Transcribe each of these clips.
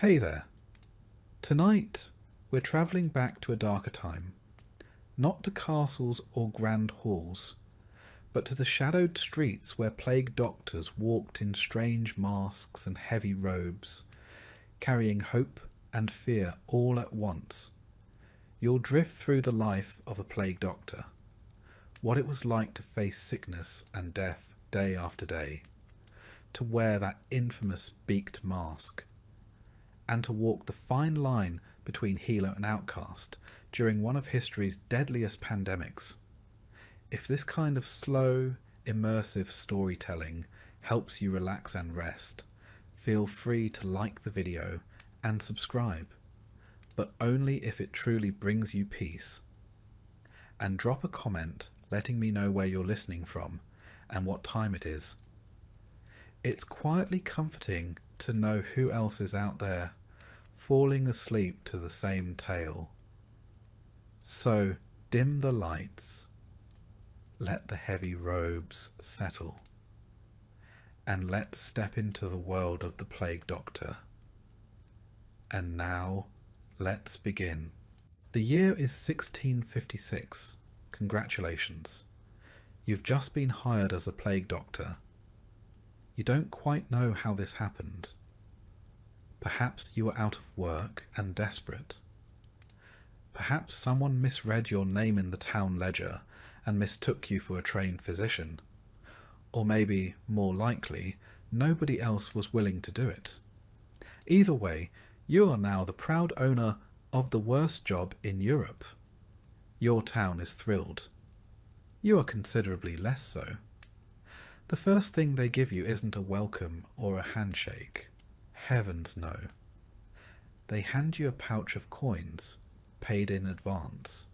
Hey there. Tonight, we're travelling back to a darker time. Not to castles or grand halls, but to the shadowed streets where plague doctors walked in strange masks and heavy robes, carrying hope and fear all at once. You'll drift through the life of a plague doctor, what it was like to face sickness and death day after day, to wear that infamous beaked mask, and to walk the fine line between healer and outcast during one of history's deadliest pandemics. If this kind of slow, immersive storytelling helps you relax and rest, feel free to like the video and subscribe, but only if it truly brings you peace. And drop a comment letting me know where you're listening from and what time it is. It's quietly comforting to know who else is out there, falling asleep to the same tale. So dim the lights, let the heavy robes settle, and let's step into the world of the plague doctor. And now, let's begin. The year is 1656. Congratulations. You've just been hired as a plague doctor. You don't quite know how this happened. Perhaps you were out of work and desperate. Perhaps someone misread your name in the town ledger and mistook you for a trained physician. Or maybe, more likely, nobody else was willing to do it. Either way, you are now the proud owner of the worst job in Europe. Your town is thrilled. You are considerably less so. The first thing they give you isn't a welcome or a handshake. Heavens no. They hand you a pouch of coins, paid in advance,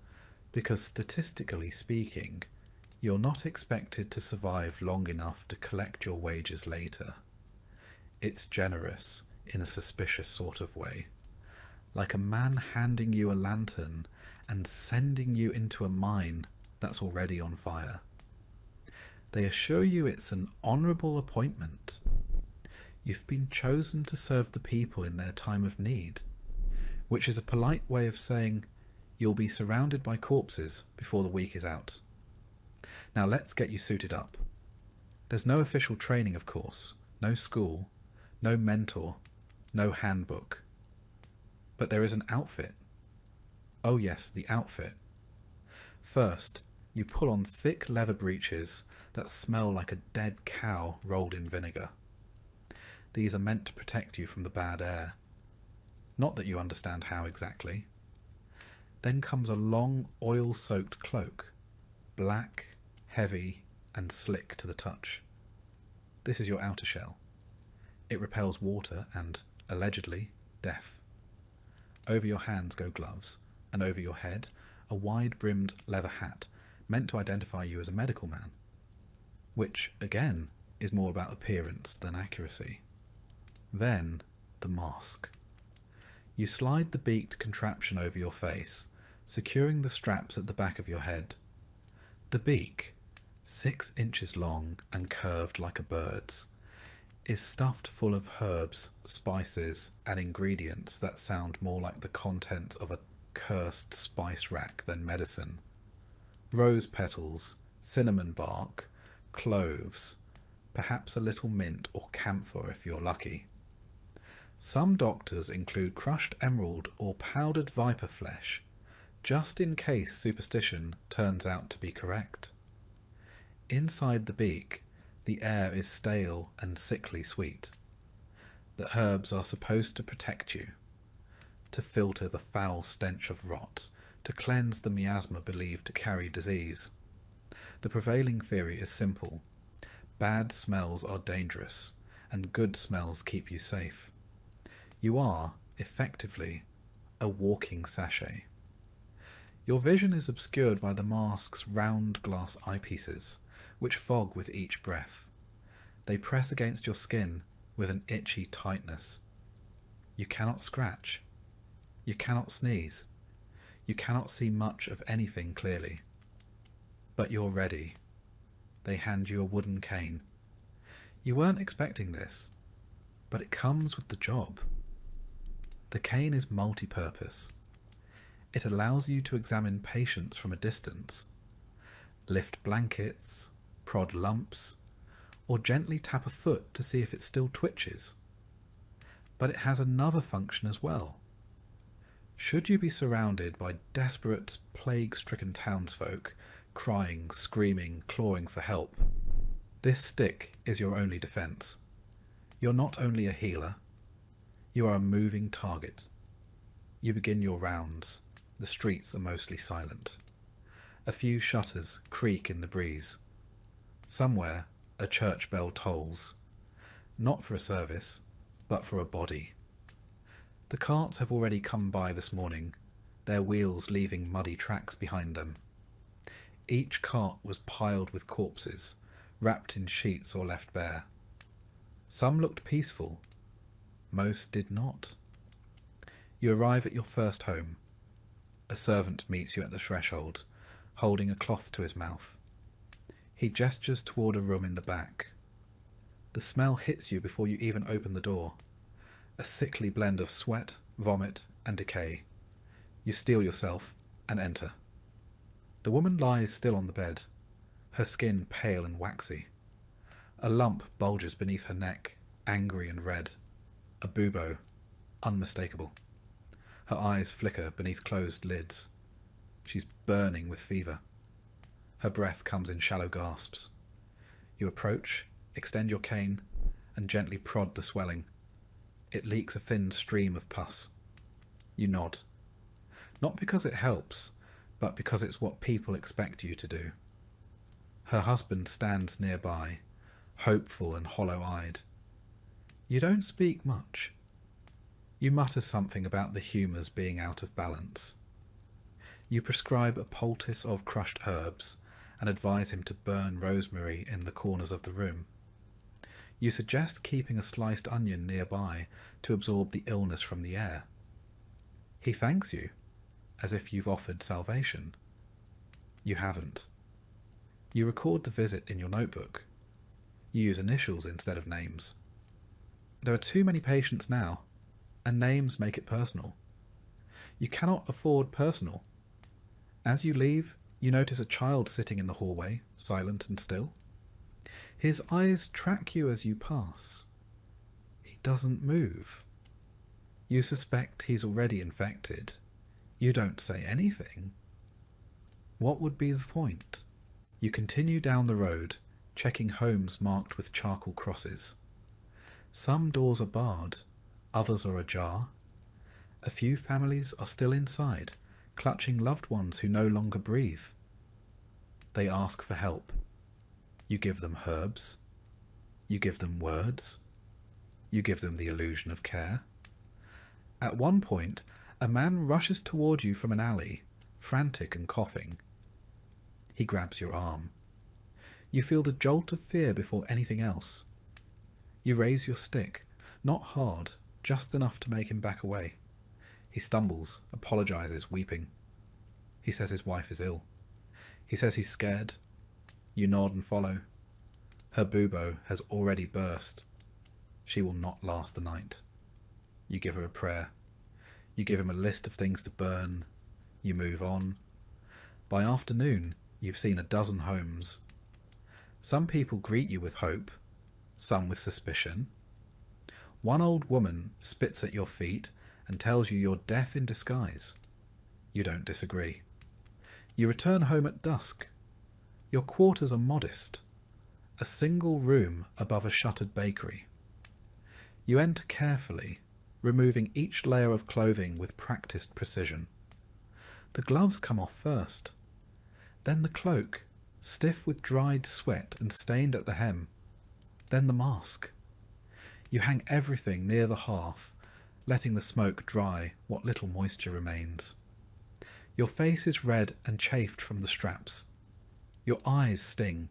because statistically speaking, you're not expected to survive long enough to collect your wages later. It's generous in a suspicious sort of way, like a man handing you a lantern and sending you into a mine that's already on fire. They assure you it's an honourable appointment. You've been chosen to serve the people in their time of need, which is a polite way of saying you'll be surrounded by corpses before the week is out. Now let's get you suited up. There's no official training, of course, no school, no mentor, no handbook. But there is an outfit. Oh yes, the outfit. First, you pull on thick leather breeches that smell like a dead cow rolled in vinegar. These are meant to protect you from the bad air. Not that you understand how exactly. Then comes a long oil-soaked cloak, black, heavy, and slick to the touch. This is your outer shell. It repels water and, allegedly, death. Over your hands go gloves, and over your head, a wide-brimmed leather hat meant to identify you as a medical man, which, again, is more about appearance than accuracy. Then, the mask. You slide the beaked contraption over your face, securing the straps at the back of your head. The beak, 6 inches long and curved like a bird's, is stuffed full of herbs, spices, and ingredients that sound more like the contents of a cursed spice rack than medicine. Rose petals, cinnamon bark, cloves, perhaps a little mint or camphor if you're lucky. Some doctors include crushed emerald or powdered viper flesh, just in case superstition turns out to be correct. Inside the beak, the air is stale and sickly sweet. The herbs are supposed to protect you, to filter the foul stench of rot, to cleanse the miasma believed to carry disease. The prevailing theory is simple. Bad smells are dangerous, and good smells keep you safe. You are, effectively, a walking sachet. Your vision is obscured by the mask's round glass eyepieces, which fog with each breath. They press against your skin with an itchy tightness. You cannot scratch. You cannot sneeze. You cannot see much of anything clearly. But you're ready. They hand you a wooden cane. You weren't expecting this, but it comes with the job. The cane is multi-purpose. It allows you to examine patients from a distance, lift blankets, prod lumps, or gently tap a foot to see if it still twitches. But it has another function as well. Should you be surrounded by desperate, plague-stricken townsfolk, crying, screaming, clawing for help, this stick is your only defence. You're not only a healer, you are a moving target. You begin your rounds. The streets are mostly silent. A few shutters creak in the breeze. Somewhere a church bell tolls, not for a service, but for a body. The carts have already come by this morning, their wheels leaving muddy tracks behind them. Each cart was piled with corpses, wrapped in sheets or left bare. Some looked peaceful, most did not. You arrive at your first home. A servant meets you at the threshold, holding a cloth to his mouth. He gestures toward a room in the back. The smell hits you before you even open the door. A sickly blend of sweat, vomit, and decay. You steel yourself and enter. The woman lies still on the bed, her skin pale and waxy. A lump bulges beneath her neck, angry and red. A bubo, unmistakable. Her eyes flicker beneath closed lids. She's burning with fever. Her breath comes in shallow gasps. You approach, extend your cane, and gently prod the swelling. It leaks a thin stream of pus. You nod. Not because it helps, but because it's what people expect you to do. Her husband stands nearby, hopeful and hollow-eyed. You don't speak much. You mutter something about the humours being out of balance. You prescribe a poultice of crushed herbs and advise him to burn rosemary in the corners of the room. You suggest keeping a sliced onion nearby to absorb the illness from the air. He thanks you, as if you've offered salvation. You haven't. You record the visit in your notebook. You use initials instead of names. There are too many patients now, and names make it personal. You cannot afford personal. As you leave, you notice a child sitting in the hallway, silent and still. His eyes track you as you pass. He doesn't move. You suspect he's already infected. You don't say anything. What would be the point? You continue down the road, checking homes marked with charcoal crosses. Some doors are barred, others are ajar. A few families are still inside, clutching loved ones who no longer breathe. They ask for help. You give them herbs. You give them words. You give them the illusion of care. At one point, a man rushes toward you from an alley, frantic and coughing. He grabs your arm. You feel the jolt of fear before anything else. You raise your stick, not hard, just enough to make him back away. He stumbles, apologizes, weeping. He says his wife is ill. He says he's scared. You nod and follow. Her bubo has already burst. She will not last the night. You give her a prayer. You give him a list of things to burn. You move on. By afternoon, you've seen a dozen homes. Some people greet you with hope, some with suspicion. One old woman spits at your feet and tells you you're death in disguise. You don't disagree. You return home at dusk. Your quarters are modest. A single room above a shuttered bakery. You enter carefully, removing each layer of clothing with practiced precision. The gloves come off first. Then the cloak, stiff with dried sweat and stained at the hem. Then the mask. You hang everything near the hearth, letting the smoke dry what little moisture remains. Your face is red and chafed from the straps. Your eyes sting.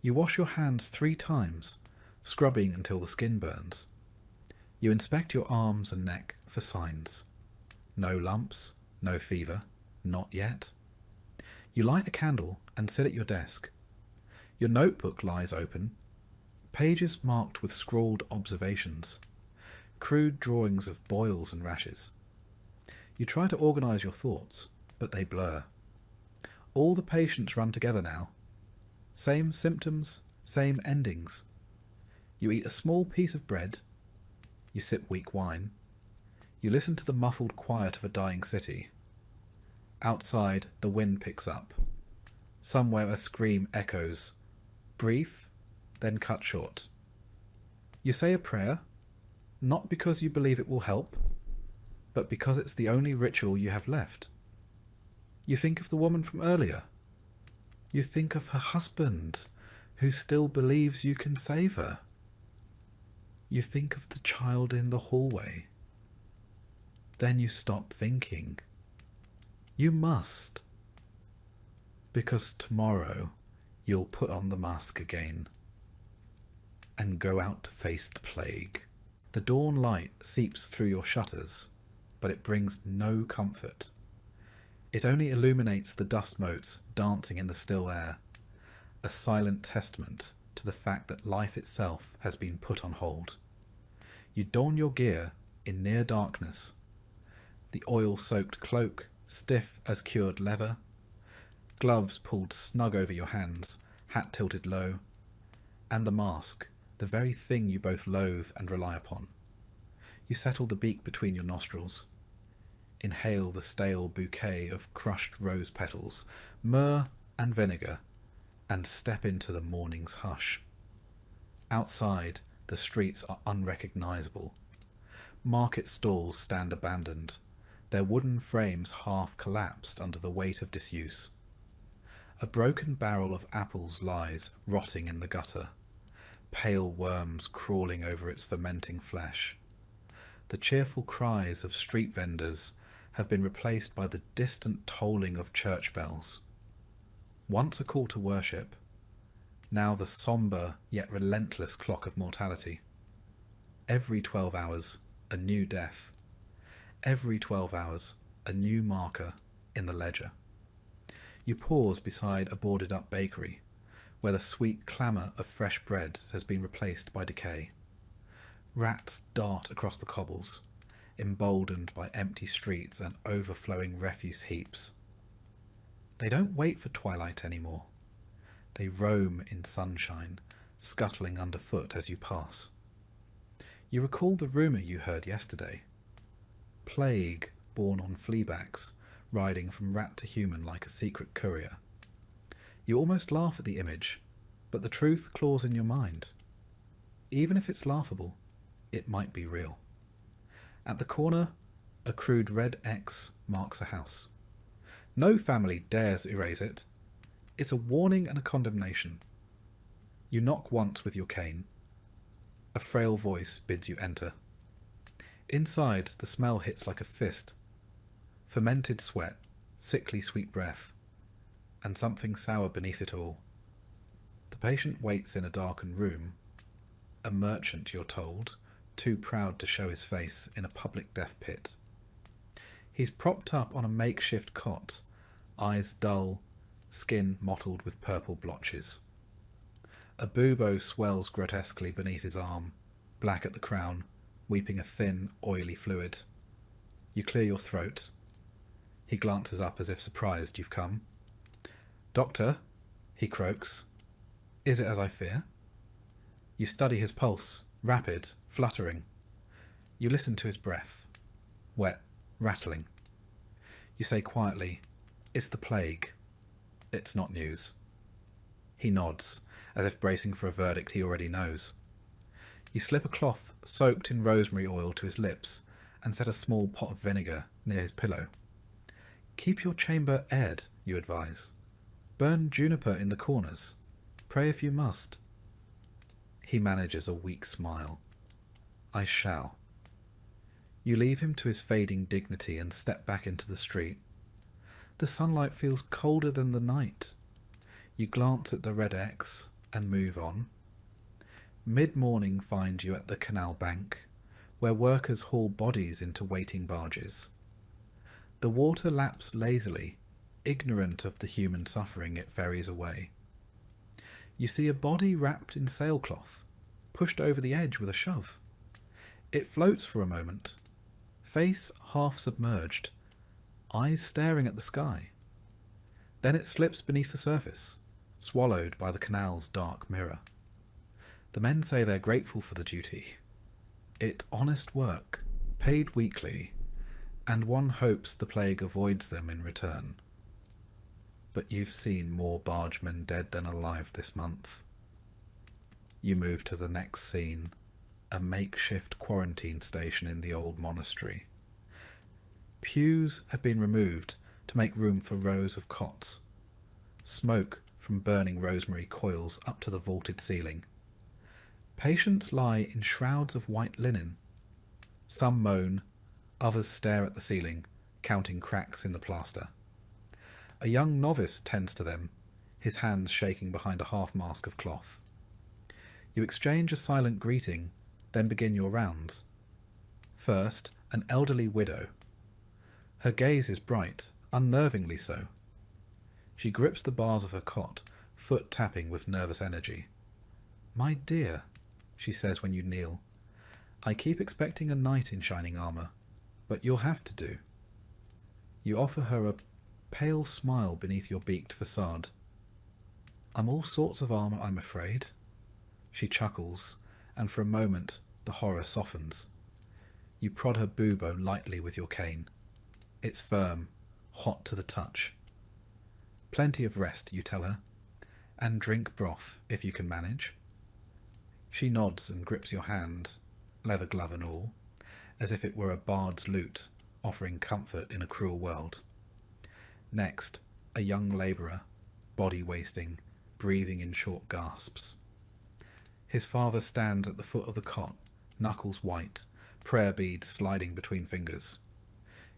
You wash your hands 3 times, scrubbing until the skin burns. You inspect your arms and neck for signs. No lumps, no fever, not yet. You light a candle and sit at your desk. Your notebook lies open, pages marked with scrawled observations. crude drawings of boils and rashes. You try to organise your thoughts, but they blur. All the patients run together now. Same symptoms, same endings. You eat a small piece of bread. You sip weak wine. You listen to the muffled quiet of a dying city. Outside, the wind picks up. Somewhere a scream echoes, brief, then cut short. You say a prayer, not because you believe it will help, but because it's the only ritual you have left. You think of the woman from earlier. You think of her husband, who still believes you can save her. You think of the child in the hallway. Then you stop thinking. You must. Because tomorrow you'll put on the mask again and go out to face the plague. The dawn light seeps through your shutters, but it brings no comfort. It only illuminates the dust motes dancing in the still air, a silent testament to the fact that life itself has been put on hold. You don your gear in near darkness, the oil-soaked cloak stiff as cured leather, gloves pulled snug over your hands, hat tilted low, and the mask, the very thing you both loathe and rely upon. You settle the beak between your nostrils, inhale the stale bouquet of crushed rose petals, myrrh and vinegar, and step into the morning's hush. Outside, the streets are unrecognisable. Market stalls stand abandoned, their wooden frames half collapsed under the weight of disuse. A broken barrel of apples lies, rotting in the gutter, pale worms crawling over its fermenting flesh. The cheerful cries of street vendors have been replaced by the distant tolling of church bells. Once a call to worship, now the sombre yet relentless clock of mortality. Every 12 hours, a new death. Every 12 hours, a new marker in the ledger. You pause beside a boarded-up bakery, where the sweet clamour of fresh bread has been replaced by decay. Rats dart across the cobbles, emboldened by empty streets and overflowing refuse heaps. They don't wait for twilight anymore. They roam in sunshine, scuttling underfoot as you pass. You recall the rumour you heard yesterday. Plague born on fleabacks, riding from rat to human like a secret courier. You almost laugh at the image, but the truth claws in your mind. Even if it's laughable, it might be real. At the corner, a crude red X marks a house. No family dares erase it. It's a warning and a condemnation. You knock once with your cane. A frail voice bids you enter. Inside, the smell hits like a fist. Fermented sweat, sickly sweet breath, and something sour beneath it all. The patient waits in a darkened room. A merchant, you're told, too proud to show his face in a public death pit. He's propped up on a makeshift cot, eyes dull, skin mottled with purple blotches. A bubo swells grotesquely beneath his arm, black at the crown, weeping a thin, oily fluid. You clear your throat. He glances up as if surprised you've come. "Doctor," he croaks. "Is it as I fear?" You study his pulse, rapid, fluttering. You listen to his breath, wet, rattling. You say quietly, "It's the plague." It's not news. He nods, as if bracing for a verdict he already knows. You slip a cloth soaked in rosemary oil to his lips and set a small pot of vinegar near his pillow. "Keep your chamber aired," you advise. "Burn juniper in the corners. Pray if you must." He manages a weak smile. "I shall." You leave him to his fading dignity and step back into the street. The sunlight feels colder than the night. You glance at the red X and move on. Mid-morning finds you at the canal bank, where workers haul bodies into waiting barges. The water laps lazily, ignorant of the human suffering it ferries away. You see a body wrapped in sailcloth, pushed over the edge with a shove. It floats for a moment, face half submerged, eyes staring at the sky. Then it slips beneath the surface, swallowed by the canal's dark mirror. The men say they're grateful for the duty. It's honest work, paid weekly, and one hopes the plague avoids them in return. But you've seen more bargemen dead than alive this month. You move to the next scene, a makeshift quarantine station in the old monastery. Pews have been removed to make room for rows of cots. Smoke from burning rosemary coils up to the vaulted ceiling. Patients lie in shrouds of white linen. Some moan, others stare at the ceiling, counting cracks in the plaster. A young novice tends to them, his hands shaking behind a half-mask of cloth. You exchange a silent greeting, then begin your rounds. First, an elderly widow. Her gaze is bright, unnervingly so. She grips the bars of her cot, foot tapping with nervous energy. "My dear," she says when you kneel, "I keep expecting a knight in shining armour, but you'll have to do." You offer her a pale smile beneath your beaked facade. "I'm all sorts of armour, I'm afraid." She chuckles, and for a moment the horror softens. You prod her bubo lightly with your cane. It's firm, hot to the touch. "Plenty of rest," you tell her, "and drink broth, if you can manage." She nods and grips your hand, leather glove and all, as if it were a bard's lute, offering comfort in a cruel world. Next, a young labourer, body wasting, breathing in short gasps. His father stands at the foot of the cot, knuckles white, prayer beads sliding between fingers.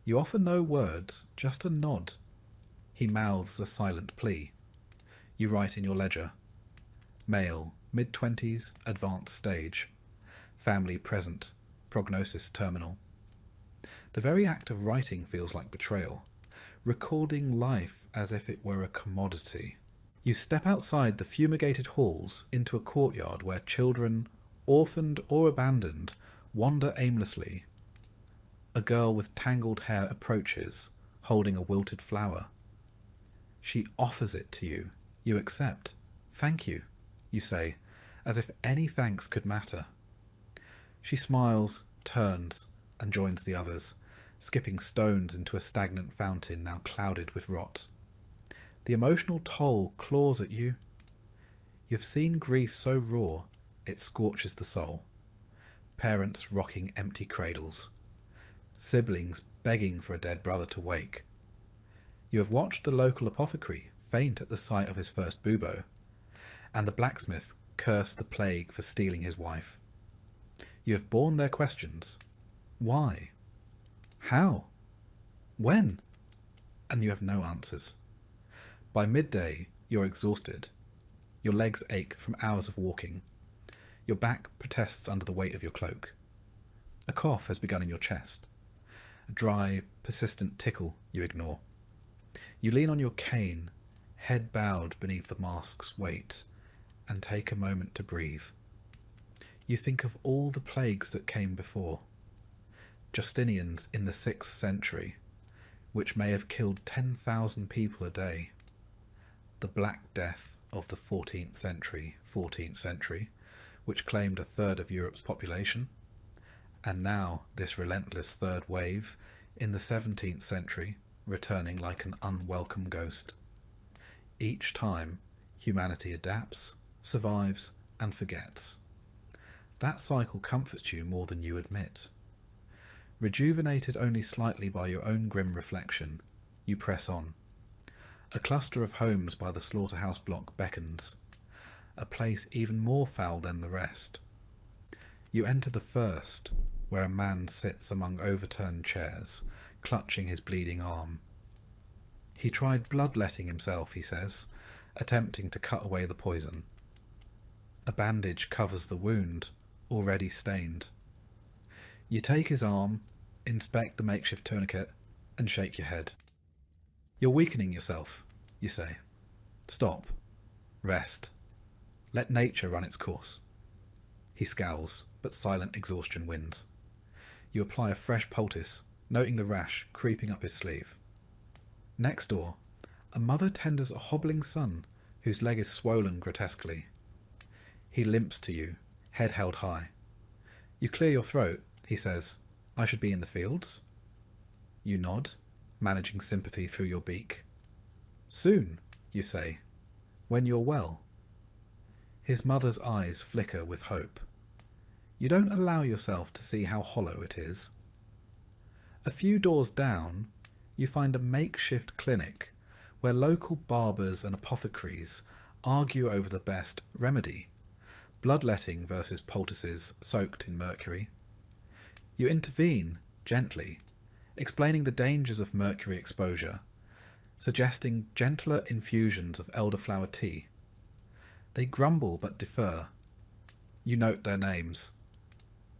You offer no words, just a nod. He mouths a silent plea. You write in your ledger. Male, mid-20s, advanced stage. Family present, prognosis terminal. The very act of writing feels like betrayal, recording life as if it were a commodity. You step outside the fumigated halls into a courtyard where children, orphaned or abandoned, wander aimlessly. A girl with tangled hair approaches, holding a wilted flower. She offers it to you. You accept. "Thank you," you say, as if any thanks could matter. She smiles, turns, and joins the others, skipping stones into a stagnant fountain now clouded with rot. The emotional toll claws at you. You've seen grief so raw, it scorches the soul. Parents rocking empty cradles. Siblings begging for a dead brother to wake. You have watched the local apothecary faint at the sight of his first bubo, and the blacksmith curse the plague for stealing his wife. You have borne their questions. Why? How? When? And you have no answers. By midday, you're exhausted. Your legs ache from hours of walking. Your back protests under the weight of your cloak. A cough has begun in your chest. A dry, persistent tickle you ignore. You lean on your cane, head bowed beneath the mask's weight, and take a moment to breathe. You think of all the plagues that came before. Justinian's in the 6th century, which may have killed 10,000 people a day. The Black Death of the 14th century, which claimed a third of Europe's population. And now this relentless third wave in the 17th century, returning like an unwelcome ghost. Each time, humanity adapts, survives, and forgets. That cycle comforts you more than you admit. Rejuvenated only slightly by your own grim reflection, you press on. A cluster of homes by the slaughterhouse block beckons, a place even more foul than the rest. You enter the first, where a man sits among overturned chairs, clutching his bleeding arm. He tried bloodletting himself, he says, attempting to cut away the poison. A bandage covers the wound, already stained. You take his arm, inspect the makeshift tourniquet, and shake your head. "You're weakening yourself," you say. "Stop. Rest. Let nature run its course." He scowls, but silent exhaustion wins. You apply a fresh poultice, noting the rash creeping up his sleeve. Next door, a mother tenders a hobbling son whose leg is swollen grotesquely. He limps to you, head held high. You clear your throat, he says, "I should be in the fields?" You nod, managing sympathy through your beak. "Soon," you say, "when you're well." His mother's eyes flicker with hope. You don't allow yourself to see how hollow it is. A few doors down, you find a makeshift clinic where local barbers and apothecaries argue over the best remedy, bloodletting versus poultices soaked in mercury. You intervene, gently, explaining the dangers of mercury exposure, suggesting gentler infusions of elderflower tea. They grumble but defer. You note their names.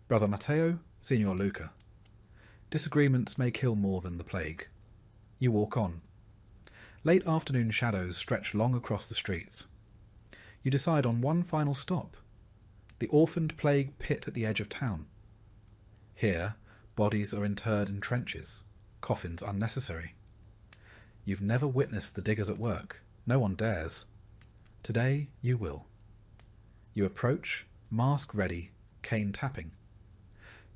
Brother Matteo, Signor Luca. Disagreements may kill more than the plague. You walk on. Late afternoon shadows stretch long across the streets. You decide on one final stop, the orphaned plague pit at the edge of town. Here, bodies are interred in trenches, coffins unnecessary. You've never witnessed the diggers at work. No one dares. Today you will. You approach, mask ready, cane tapping.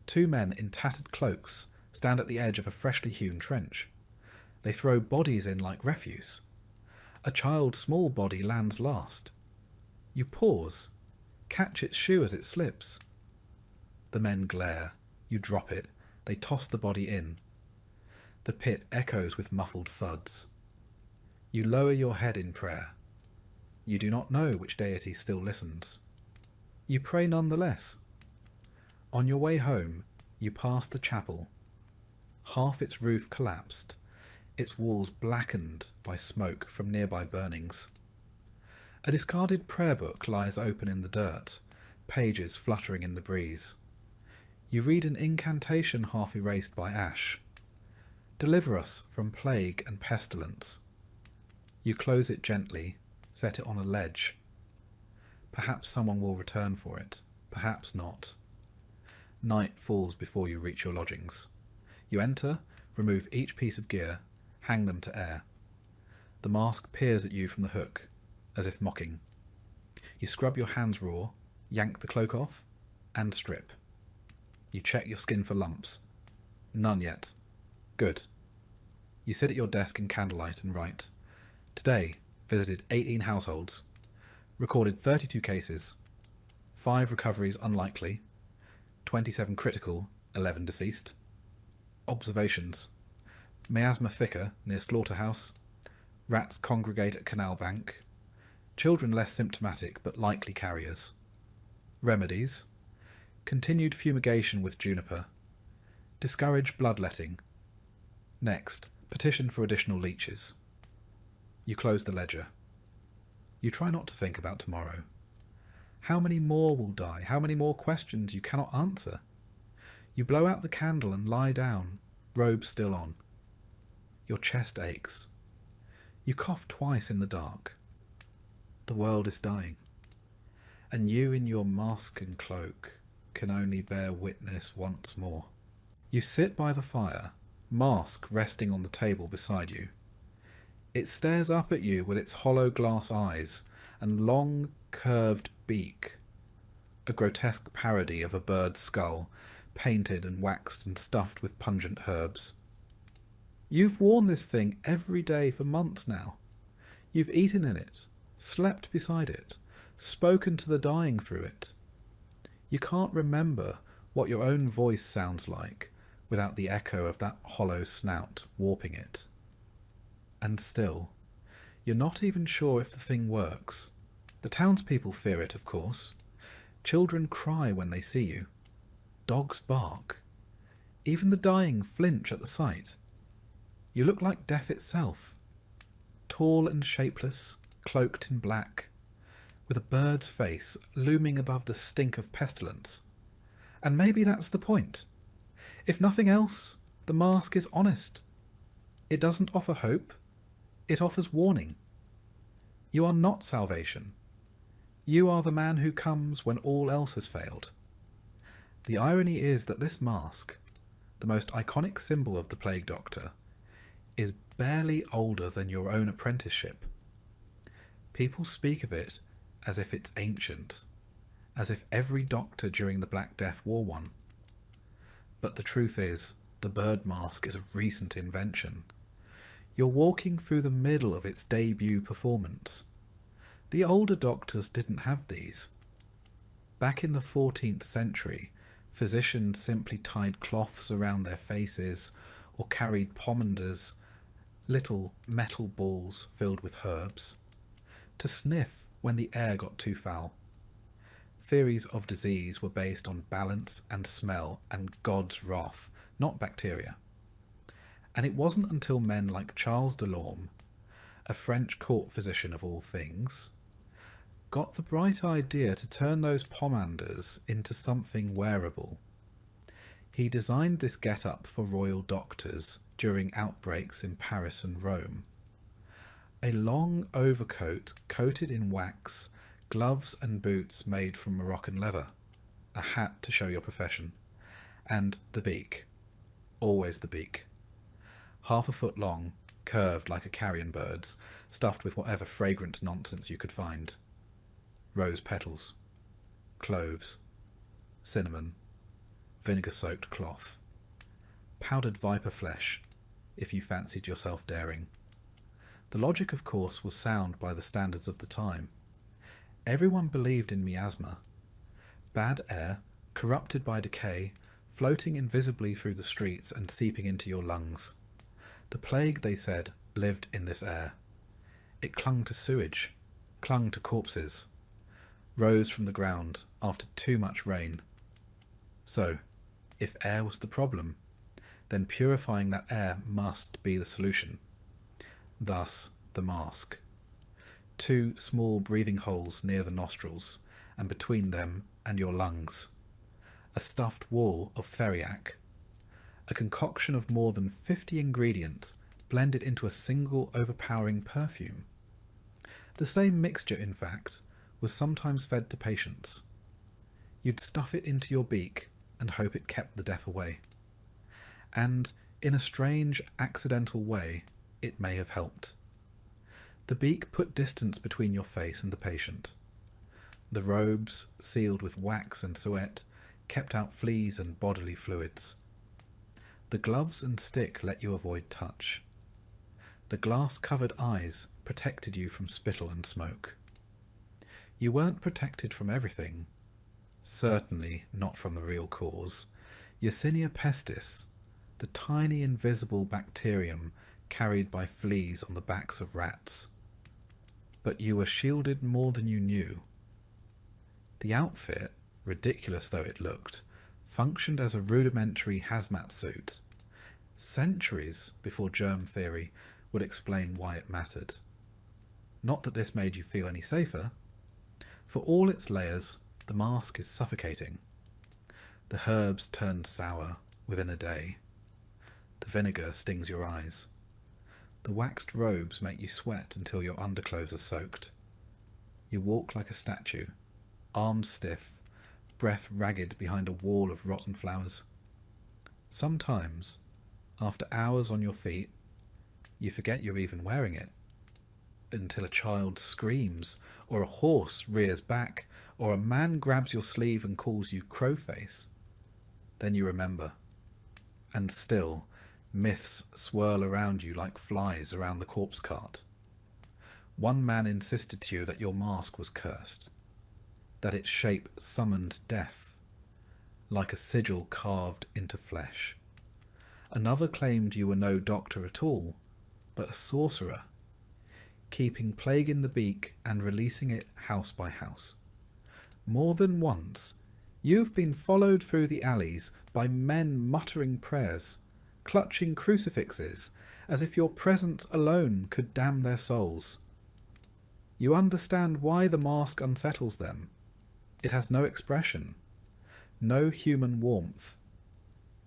Two men in tattered cloaks stand at the edge of a freshly hewn trench. They throw bodies in like refuse. A child's small body lands last. You pause, catch its shoe as it slips. The men glare. You drop it. They toss the body in. The pit echoes with muffled thuds. You lower your head in prayer. You do not know which deity still listens. You pray nonetheless. On your way home, you pass the chapel. Half its roof collapsed, its walls blackened by smoke from nearby burnings. A discarded prayer book lies open in the dirt, pages fluttering in the breeze. You read an incantation half erased by ash. Deliver us from plague and pestilence. You close it gently, set it on a ledge. Perhaps someone will return for it, perhaps not. Night falls before you reach your lodgings. You enter, remove each piece of gear, hang them to air. The mask peers at you from the hook, as if mocking. You scrub your hands raw, yank the cloak off, and strip. You check your skin for lumps. None yet. Good. You sit at your desk in candlelight and write. Today, visited 18 households. Recorded 32 cases. 5 recoveries unlikely. 27 critical, 11 deceased. Observations. Miasma thicker near slaughterhouse. Rats congregate at canal bank. Children less symptomatic but likely carriers. Remedies. Continued fumigation with juniper. Discourage bloodletting. Next, petition for additional leeches. You close the ledger. You try not to think about tomorrow. How many more will die? How many more questions you cannot answer? You blow out the candle and lie down, robe still on. Your chest aches. You cough twice in the dark. The world is dying. And you in your mask and cloak can only bear witness once more. You sit by the fire, mask resting on the table beside you. It stares up at you with its hollow glass eyes and long, curved beak, a grotesque parody of a bird's skull, painted and waxed and stuffed with pungent herbs. You've worn this thing every day for months now. You've eaten in it, slept beside it, spoken to the dying through it. You can't remember what your own voice sounds like without the echo of that hollow snout warping it. And still, you're not even sure if the thing works. The townspeople fear it, of course. Children cry when they see you. Dogs bark. Even the dying flinch at the sight. You look like death itself. Tall and shapeless, cloaked in black, with a bird's face looming above the stink of pestilence. And maybe that's the point. If nothing else, the mask is honest. It doesn't offer hope. It offers warning. You are not salvation. You are the man who comes when all else has failed. The irony is that this mask, the most iconic symbol of the plague doctor, is barely older than your own apprenticeship. People speak of it as if it's ancient, as if every doctor during the Black Death wore one. But the truth is, the bird mask is a recent invention. You're walking through the middle of its debut performance. The older doctors didn't have these. Back in the 14th century, physicians simply tied cloths around their faces or carried pomanders, little metal balls filled with herbs, to sniff when the air got too foul. Theories of disease were based on balance and smell and God's wrath, not bacteria. And it wasn't until men like Charles Delorme, a French court physician of all things, got the bright idea to turn those pomanders into something wearable. He designed this get-up for royal doctors during outbreaks in Paris and Rome. A long overcoat coated in wax, gloves and boots made from Moroccan leather, a hat to show your profession, and the beak. Always the beak. 1/2 foot long, curved like a carrion bird's, stuffed with whatever fragrant nonsense you could find. Rose petals, cloves, cinnamon, vinegar-soaked cloth, powdered viper flesh, if you fancied yourself daring. The logic, of course, was sound by the standards of the time. Everyone believed in miasma. Bad air, corrupted by decay, floating invisibly through the streets and seeping into your lungs. The plague, they said, lived in this air. It clung to sewage, clung to corpses, rose from the ground after too much rain. So, if air was the problem, then purifying that air must be the solution. Thus, the mask. 2 small breathing holes near the nostrils, and between them and your lungs. A stuffed wall of theriac. A concoction of more than 50 ingredients blended into a single overpowering perfume. The same mixture, in fact, was sometimes fed to patients. You'd stuff it into your beak and hope it kept the death away. And, in a strange, accidental way, it may have helped. The beak put distance between your face and the patient. The robes, sealed with wax and suet, kept out fleas and bodily fluids. The gloves and stick let you avoid touch. The glass-covered eyes protected you from spittle and smoke. You weren't protected from everything. Certainly not from the real cause, Yersinia pestis, the tiny invisible bacterium carried by fleas on the backs of rats. But you were shielded more than you knew. The outfit, ridiculous though it looked, functioned as a rudimentary hazmat suit, centuries before germ theory would explain why it mattered. Not that this made you feel any safer. For all its layers, the mask is suffocating. The herbs turn sour within a day. The vinegar stings your eyes. The waxed robes make you sweat until your underclothes are soaked. You walk like a statue, arms stiff, breath ragged behind a wall of rotten flowers. Sometimes, after hours on your feet, you forget you're even wearing it, until a child screams, or a horse rears back, or a man grabs your sleeve and calls you crowface. Then you remember. And still, myths swirl around you like flies around the corpse cart. One man insisted to you that your mask was cursed, that its shape summoned death, like a sigil carved into flesh. Another claimed you were no doctor at all, but a sorcerer, keeping plague in the beak and releasing it house by house. More than once, you've been followed through the alleys by men muttering prayers, clutching crucifixes, as if your presence alone could damn their souls. You understand why the mask unsettles them. It has no expression, no human warmth.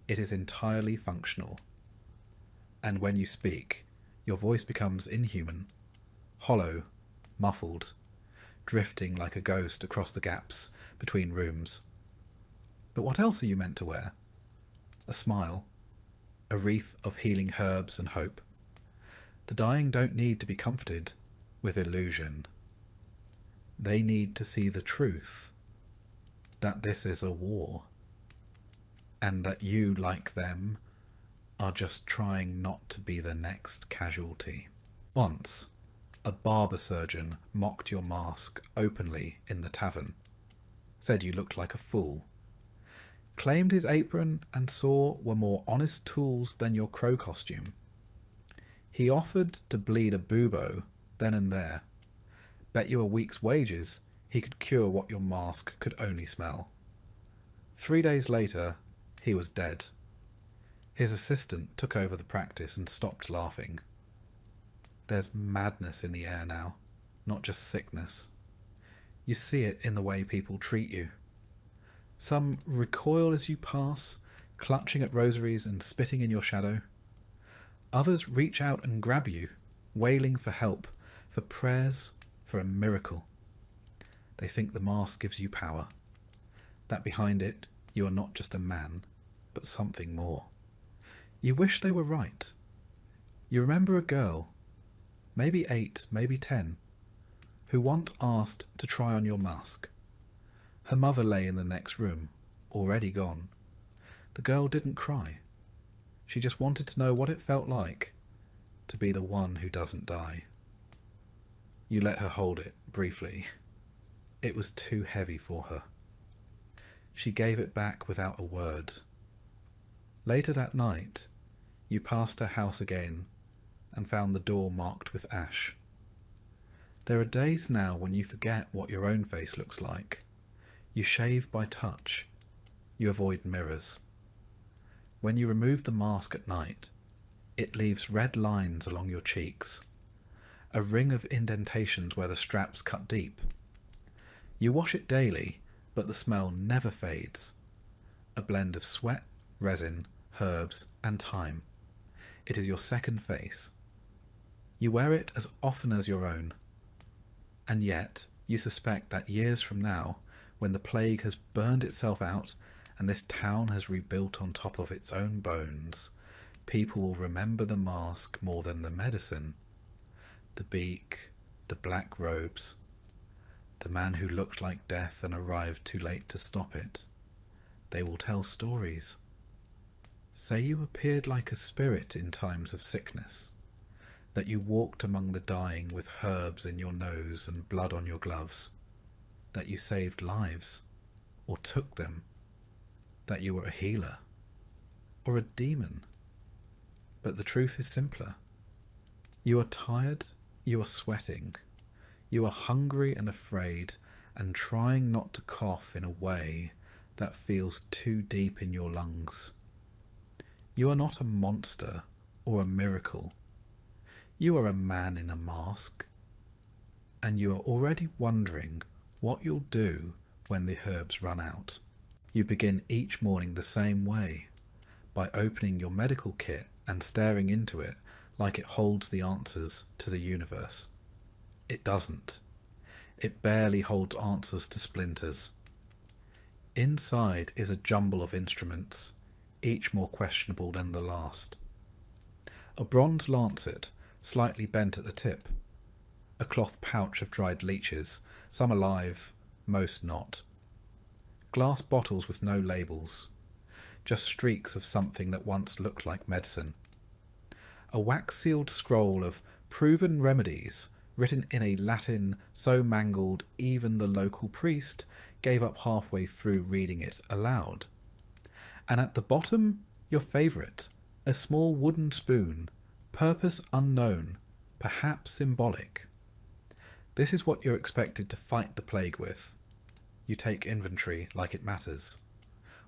It is entirely functional. And when you speak, your voice becomes inhuman, hollow, muffled, drifting like a ghost across the gaps between rooms. But what else are you meant to wear? A smile, a wreath of healing herbs and hope. The dying don't need to be comforted with illusion. They need to see the truth, that this is a war, and that you, like them, are just trying not to be the next casualty. Once, a barber surgeon mocked your mask openly in the tavern, said you looked like a fool, claimed his apron and saw were more honest tools than your crow costume. He offered to bleed a bubo then and there, bet you a week's wages he could cure what your mask could only smell. 3 days later, he was dead. His assistant took over the practice and stopped laughing. There's madness in the air now, not just sickness. You see it in the way people treat you. Some recoil as you pass, clutching at rosaries and spitting in your shadow. Others reach out and grab you, wailing for help, for prayers, for a miracle. They think the mask gives you power, that behind it you are not just a man, but something more. You wish they were right. You remember a girl, maybe 8, maybe 10, who once asked to try on your mask. Her mother lay in the next room, already gone. The girl didn't cry. She just wanted to know what it felt like to be the one who doesn't die. You let her hold it, briefly. It was too heavy for her. She gave it back without a word. Later that night, you passed her house again and found the door marked with ash. There are days now when you forget what your own face looks like. You shave by touch. You avoid mirrors. When you remove the mask at night, it leaves red lines along your cheeks, a ring of indentations where the straps cut deep. You wash it daily, but the smell never fades. A blend of sweat, resin, herbs, and time. It is your second face. You wear it as often as your own. And yet, you suspect that years from now, when the plague has burned itself out and this town has rebuilt on top of its own bones, people will remember the mask more than the medicine. The beak, the black robes, the man who looked like death and arrived too late to stop it. They will tell stories. Say you appeared like a spirit in times of sickness, that you walked among the dying with herbs in your nose and blood on your gloves, that you saved lives, or took them, that you were a healer, or a demon. But the truth is simpler. You are tired, you are sweating, you are hungry and afraid, and trying not to cough in a way that feels too deep in your lungs. You are not a monster or a miracle. You are a man in a mask, and you are already wondering what you'll do when the herbs run out. You begin each morning the same way, by opening your medical kit and staring into it like it holds the answers to the universe. It doesn't. It barely holds answers to splinters. Inside is a jumble of instruments, each more questionable than the last. A bronze lancet, slightly bent at the tip. A cloth pouch of dried leeches, some alive, most not. Glass bottles with no labels, just streaks of something that once looked like medicine. A wax-sealed scroll of proven remedies, written in a Latin so mangled even the local priest gave up halfway through reading it aloud. And at the bottom, your favourite, a small wooden spoon, purpose unknown, perhaps symbolic. This is what you're expected to fight the plague with. You take inventory like it matters.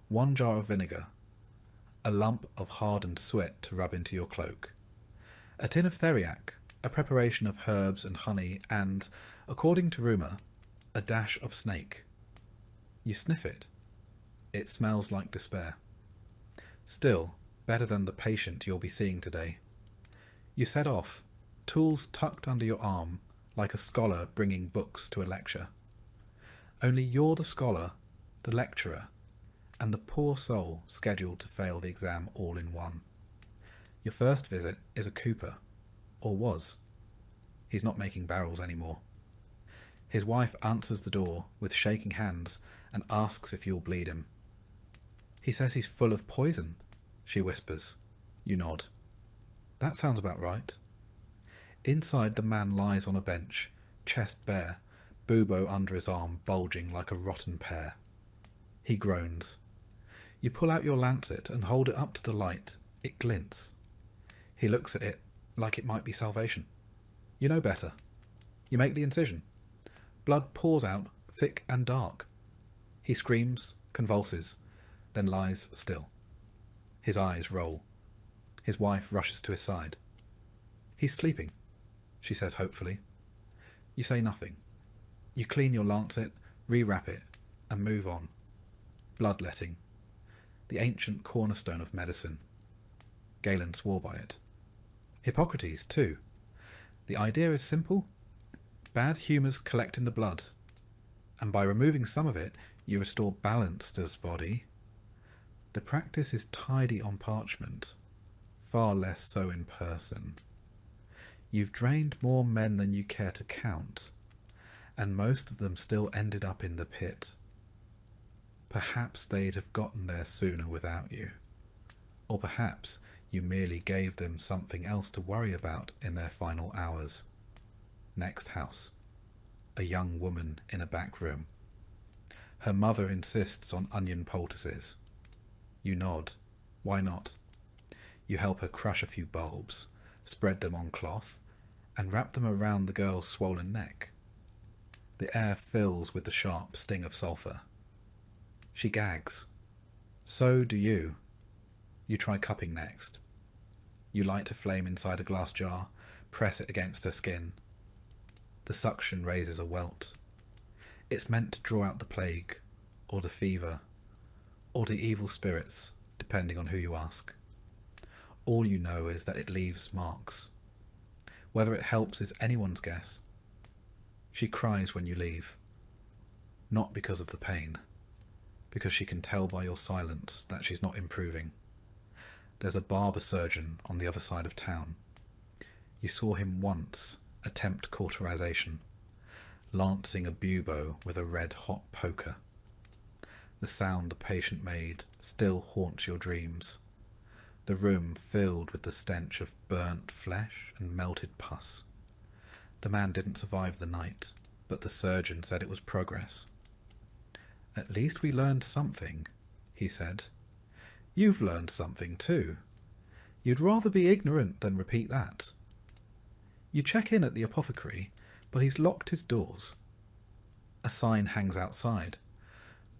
1 jar of vinegar, a lump of hardened sweat to rub into your cloak, a tin of theriac, a preparation of herbs and honey, and, according to rumour, a dash of snake. You sniff it. It smells like despair. Still, better than the patient you'll be seeing today. You set off, tools tucked under your arm, like a scholar bringing books to a lecture. Only you're the scholar, the lecturer, and the poor soul scheduled to fail the exam all in one. Your first visit is a cooper, or was. He's not making barrels anymore. His wife answers the door with shaking hands and asks if you'll bleed him. He says he's full of poison, she whispers. You nod. That sounds about right. Inside, the man lies on a bench, chest bare, bubo under his arm bulging like a rotten pear. He groans. You pull out your lancet and hold it up to the light. It glints. He looks at it like it might be salvation. You know better. You make the incision. Blood pours out, thick and dark. He screams, convulses, then lies still. His eyes roll. His wife rushes to his side. He's sleeping, she says hopefully. You say nothing. You clean your lancet, rewrap it, and move on. Bloodletting. The ancient cornerstone of medicine. Galen swore by it. Hippocrates, too. The idea is simple. Bad humours collect in the blood, and by removing some of it, you restore balance to the body. The practice is tidy on parchment, far less so in person. You've drained more men than you care to count, and most of them still ended up in the pit. Perhaps they'd have gotten there sooner without you, or perhaps you merely gave them something else to worry about in their final hours. Next house. A young woman in a back room. Her mother insists on onion poultices. You nod. Why not? You help her crush a few bulbs, spread them on cloth, and wrap them around the girl's swollen neck. The air fills with the sharp sting of sulphur. She gags. So do you. You try cupping next. You light a flame inside a glass jar, press it against her skin. The suction raises a welt. It's meant to draw out the plague, or the fever, or the evil spirits, depending on who you ask. All you know is that it leaves marks. Whether it helps is anyone's guess. She cries when you leave. Not because of the pain, because she can tell by your silence that she's not improving. There's a barber surgeon on the other side of town. You saw him once attempt cauterization, lancing a bubo with a red-hot poker. The sound the patient made still haunts your dreams. The room filled with the stench of burnt flesh and melted pus. The man didn't survive the night, but the surgeon said it was progress. At least we learned something, he said. You've learned something too. You'd rather be ignorant than repeat that. You check in at the apothecary, but he's locked his doors. A sign hangs outside.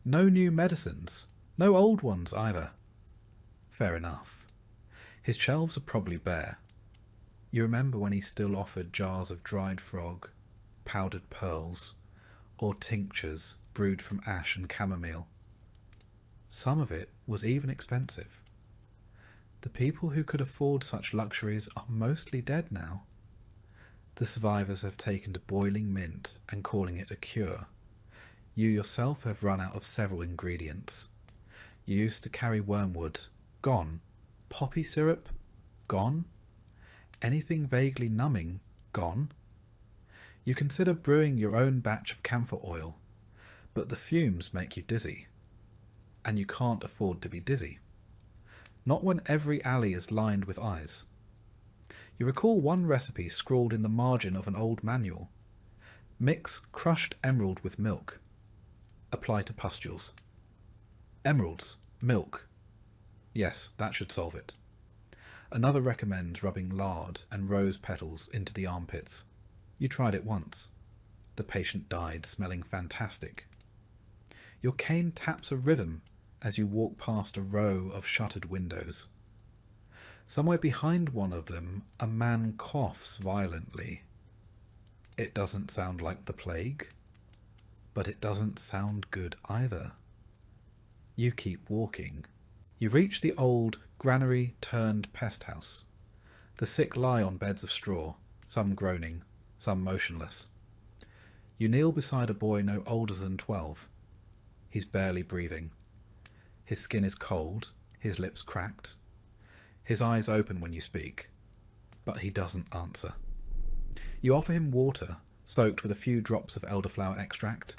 No new medicines, no old ones either. Fair enough. His shelves are probably bare. You remember when he still offered jars of dried frog, powdered pearls, or tinctures brewed from ash and chamomile. Some of it was even expensive. The people who could afford such luxuries are mostly dead now. The survivors have taken to boiling mint and calling it a cure. You yourself have run out of several ingredients. You used to carry wormwood. Gone. Poppy syrup? Gone. Anything vaguely numbing? Gone. You consider brewing your own batch of camphor oil, but the fumes make you dizzy. And you can't afford to be dizzy. Not when every alley is lined with eyes. You recall one recipe scrawled in the margin of an old manual. Mix crushed emerald with milk. Apply to pustules. Emeralds. Milk. Yes, that should solve it. Another recommends rubbing lard and rose petals into the armpits. You tried it once. The patient died smelling fantastic. Your cane taps a rhythm as you walk past a row of shuttered windows. Somewhere behind one of them, a man coughs violently. It doesn't sound like the plague, but it doesn't sound good either. You keep walking. You reach the old granary-turned-pest house. The sick lie on beds of straw, some groaning, some motionless. You kneel beside a boy no older than 12. He's barely breathing. His skin is cold, his lips cracked. His eyes open when you speak, but he doesn't answer. You offer him water, soaked with a few drops of elderflower extract.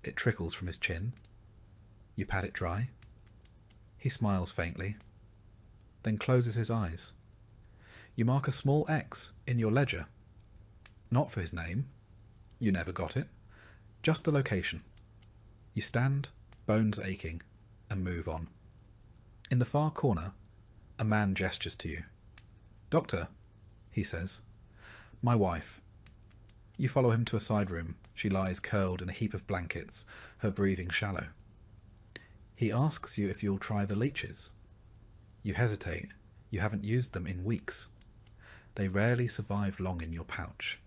It trickles from his chin. You pat it dry. He smiles faintly, then closes his eyes. You mark a small X in your ledger. Not for his name. You never got it. Just the location. You stand, bones aching, and move on. In the far corner, a man gestures to you. "Doctor," he says. "My wife." You follow him to a side room. She lies curled in a heap of blankets, her breathing shallow. He asks you if you'll try the leeches. You hesitate. You haven't used them in weeks. They rarely survive long in your pouch.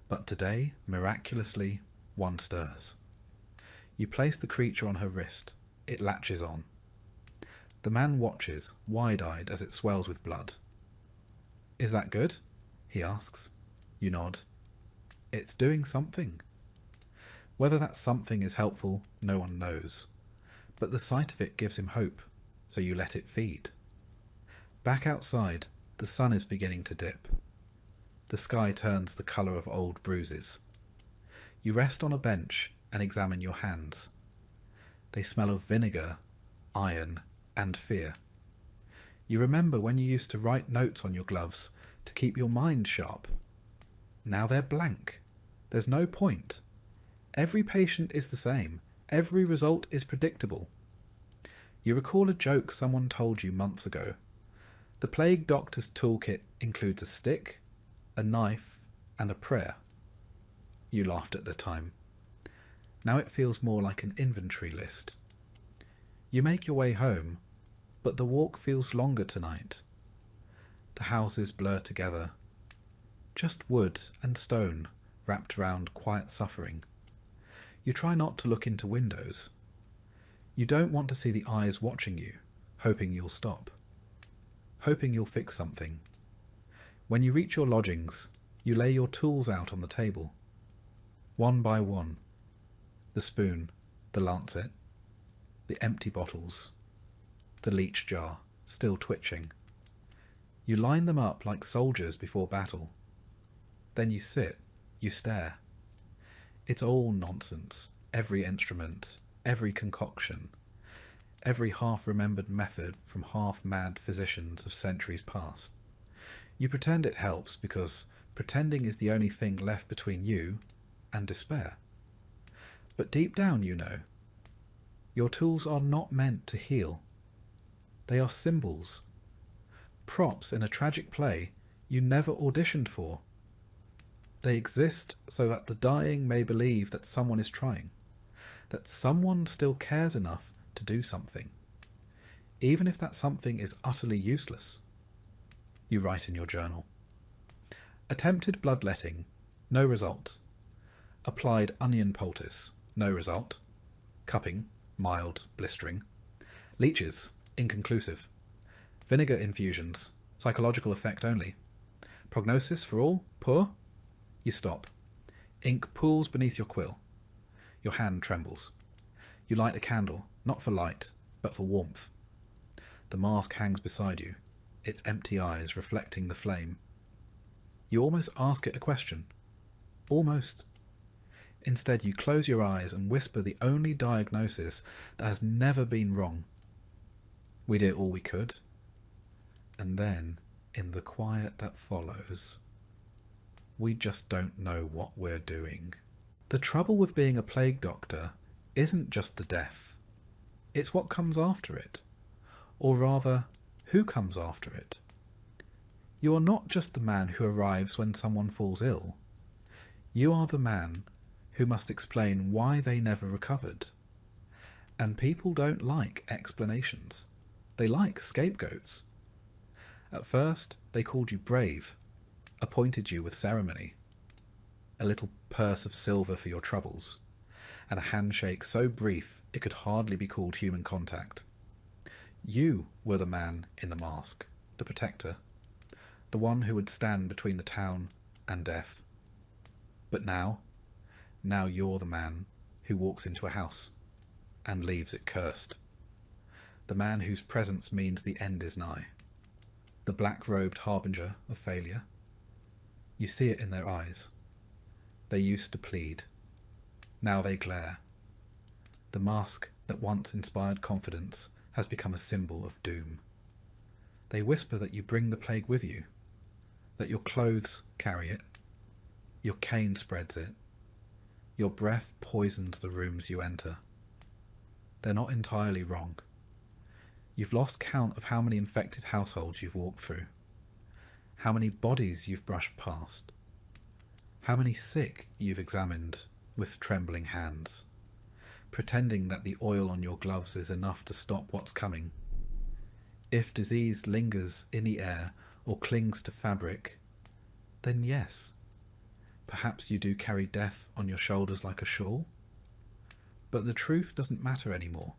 But today, miraculously, one stirs. You place the creature on her wrist. It latches on. The man watches, wide-eyed, as it swells with blood. "Is that good?" he asks. You nod. It's doing something. Whether that something is helpful, no one knows. But the sight of it gives him hope, so you let it feed. Back outside, the sun is beginning to dip. The sky turns the colour of old bruises. You rest on a bench and examine your hands. They smell of vinegar, iron, and fear. You remember when you used to write notes on your gloves to keep your mind sharp. Now they're blank. There's no point. Every patient is the same. Every result is predictable. You recall a joke someone told you months ago. The plague doctor's toolkit includes a stick, a knife, and a prayer. You laughed at the time. Now it feels more like an inventory list. You make your way home, but the walk feels longer tonight. The houses blur together. Just wood and stone wrapped around quiet suffering. You try not to look into windows. You don't want to see the eyes watching you, hoping you'll stop. Hoping you'll fix something. When you reach your lodgings, you lay your tools out on the table. One by one. The spoon, the lancet, the empty bottles, the leech jar, still twitching. You line them up like soldiers before battle. Then you sit, you stare. It's all nonsense, every instrument, every concoction, every half-remembered method from half-mad physicians of centuries past. You pretend it helps because pretending is the only thing left between you and despair. But deep down you know, your tools are not meant to heal. They are symbols, props in a tragic play you never auditioned for. They exist so that the dying may believe that someone is trying, that someone still cares enough to do something, even if that something is utterly useless. You write in your journal. Attempted bloodletting, no result. Applied onion poultice, no result. Cupping, mild, blistering. Leeches, inconclusive. Vinegar infusions, psychological effect only. Prognosis for all, poor. You stop. Ink pools beneath your quill. Your hand trembles. You light a candle, not for light, but for warmth. The mask hangs beside you, its empty eyes reflecting the flame. You almost ask it a question. Almost. Instead, you close your eyes and whisper the only diagnosis that has never been wrong. We did all we could. And then, in the quiet that follows, we just don't know what we're doing. The trouble with being a plague doctor isn't just the death. It's what comes after it. Or rather, who comes after it. You are not just the man who arrives when someone falls ill. You are the man who must explain why they never recovered. And people don't like explanations. They like scapegoats. At first, they called you brave, appointed you with ceremony, a little purse of silver for your troubles, and a handshake so brief it could hardly be called human contact. You were the man in the mask, the protector, the one who would stand between the town and death. But now you're the man who walks into a house and leaves it cursed. The man whose presence means the end is nigh. the black-robed harbinger of failure. You see it in their eyes. They used to plead. Now they glare. The mask that once inspired confidence has become a symbol of doom. They whisper that you bring the plague with you, that your clothes carry it, your cane spreads it, your breath poisons the rooms you enter. They're not entirely wrong. You've lost count of how many infected households you've walked through, how many bodies you've brushed past, how many sick you've examined with trembling hands, pretending that the oil on your gloves is enough to stop what's coming. If disease lingers in the air or clings to fabric, then yes, perhaps you do carry death on your shoulders like a shawl. But the truth doesn't matter anymore.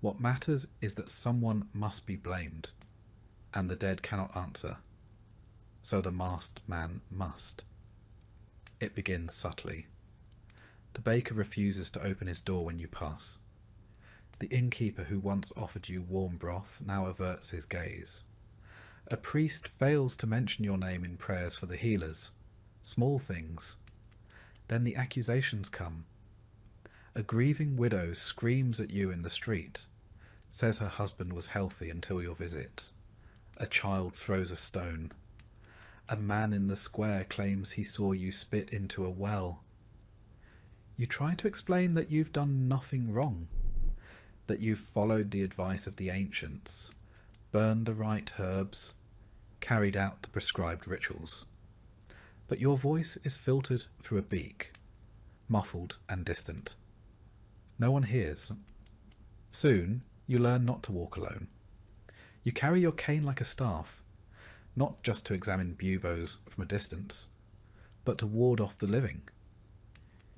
What matters is that someone must be blamed, and the dead cannot answer. So the masked man must. It begins subtly. The baker refuses to open his door when you pass. The innkeeper who once offered you warm broth now averts his gaze. A priest fails to mention your name in prayers for the healers. Small things. Then the accusations come. A grieving widow screams at you in the street, says her husband was healthy until your visit. A child throws a stone. A man in the square claims he saw you spit into a well. You try to explain that you've done nothing wrong, that you've followed the advice of the ancients, burned the right herbs, carried out the prescribed rituals. But your voice is filtered through a beak, muffled and distant. No one hears. Soon you learn not to walk alone. You carry your cane like a staff, not just to examine buboes from a distance, but to ward off the living.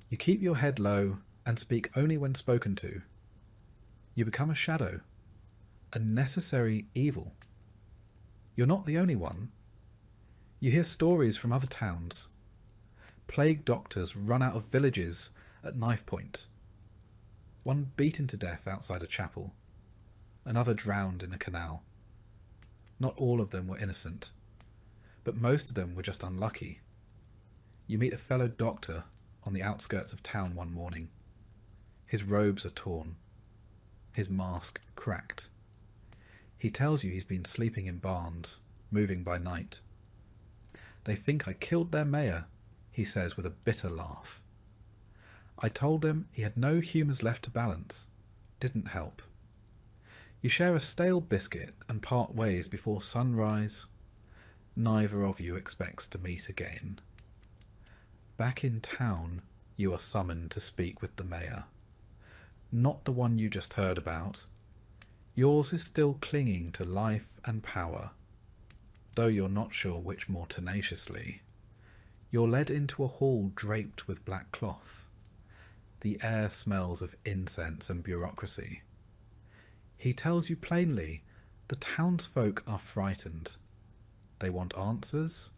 You keep your head low and speak only when spoken to. You become a shadow, a necessary evil. You're not the only one. You hear stories from other towns. Plague doctors run out of villages at knife point. One beaten to death outside a chapel. Another drowned in a canal. Not all of them were innocent, but most of them were just unlucky. You meet a fellow doctor on the outskirts of town one morning. His robes are torn. His mask cracked. He tells you he's been sleeping in barns, moving by night. They think I killed their mayor, he says with a bitter laugh. I told him he had no humours left to balance. Didn't help. You share a stale biscuit and part ways before sunrise. Neither of you expects to meet again. Back in town, you are summoned to speak with the mayor. Not the one you just heard about. Yours is still clinging to life and power, though you're not sure which more tenaciously. You're led into a hall draped with black cloth. The air smells of incense and bureaucracy. He tells you plainly the townsfolk are frightened. They want answers.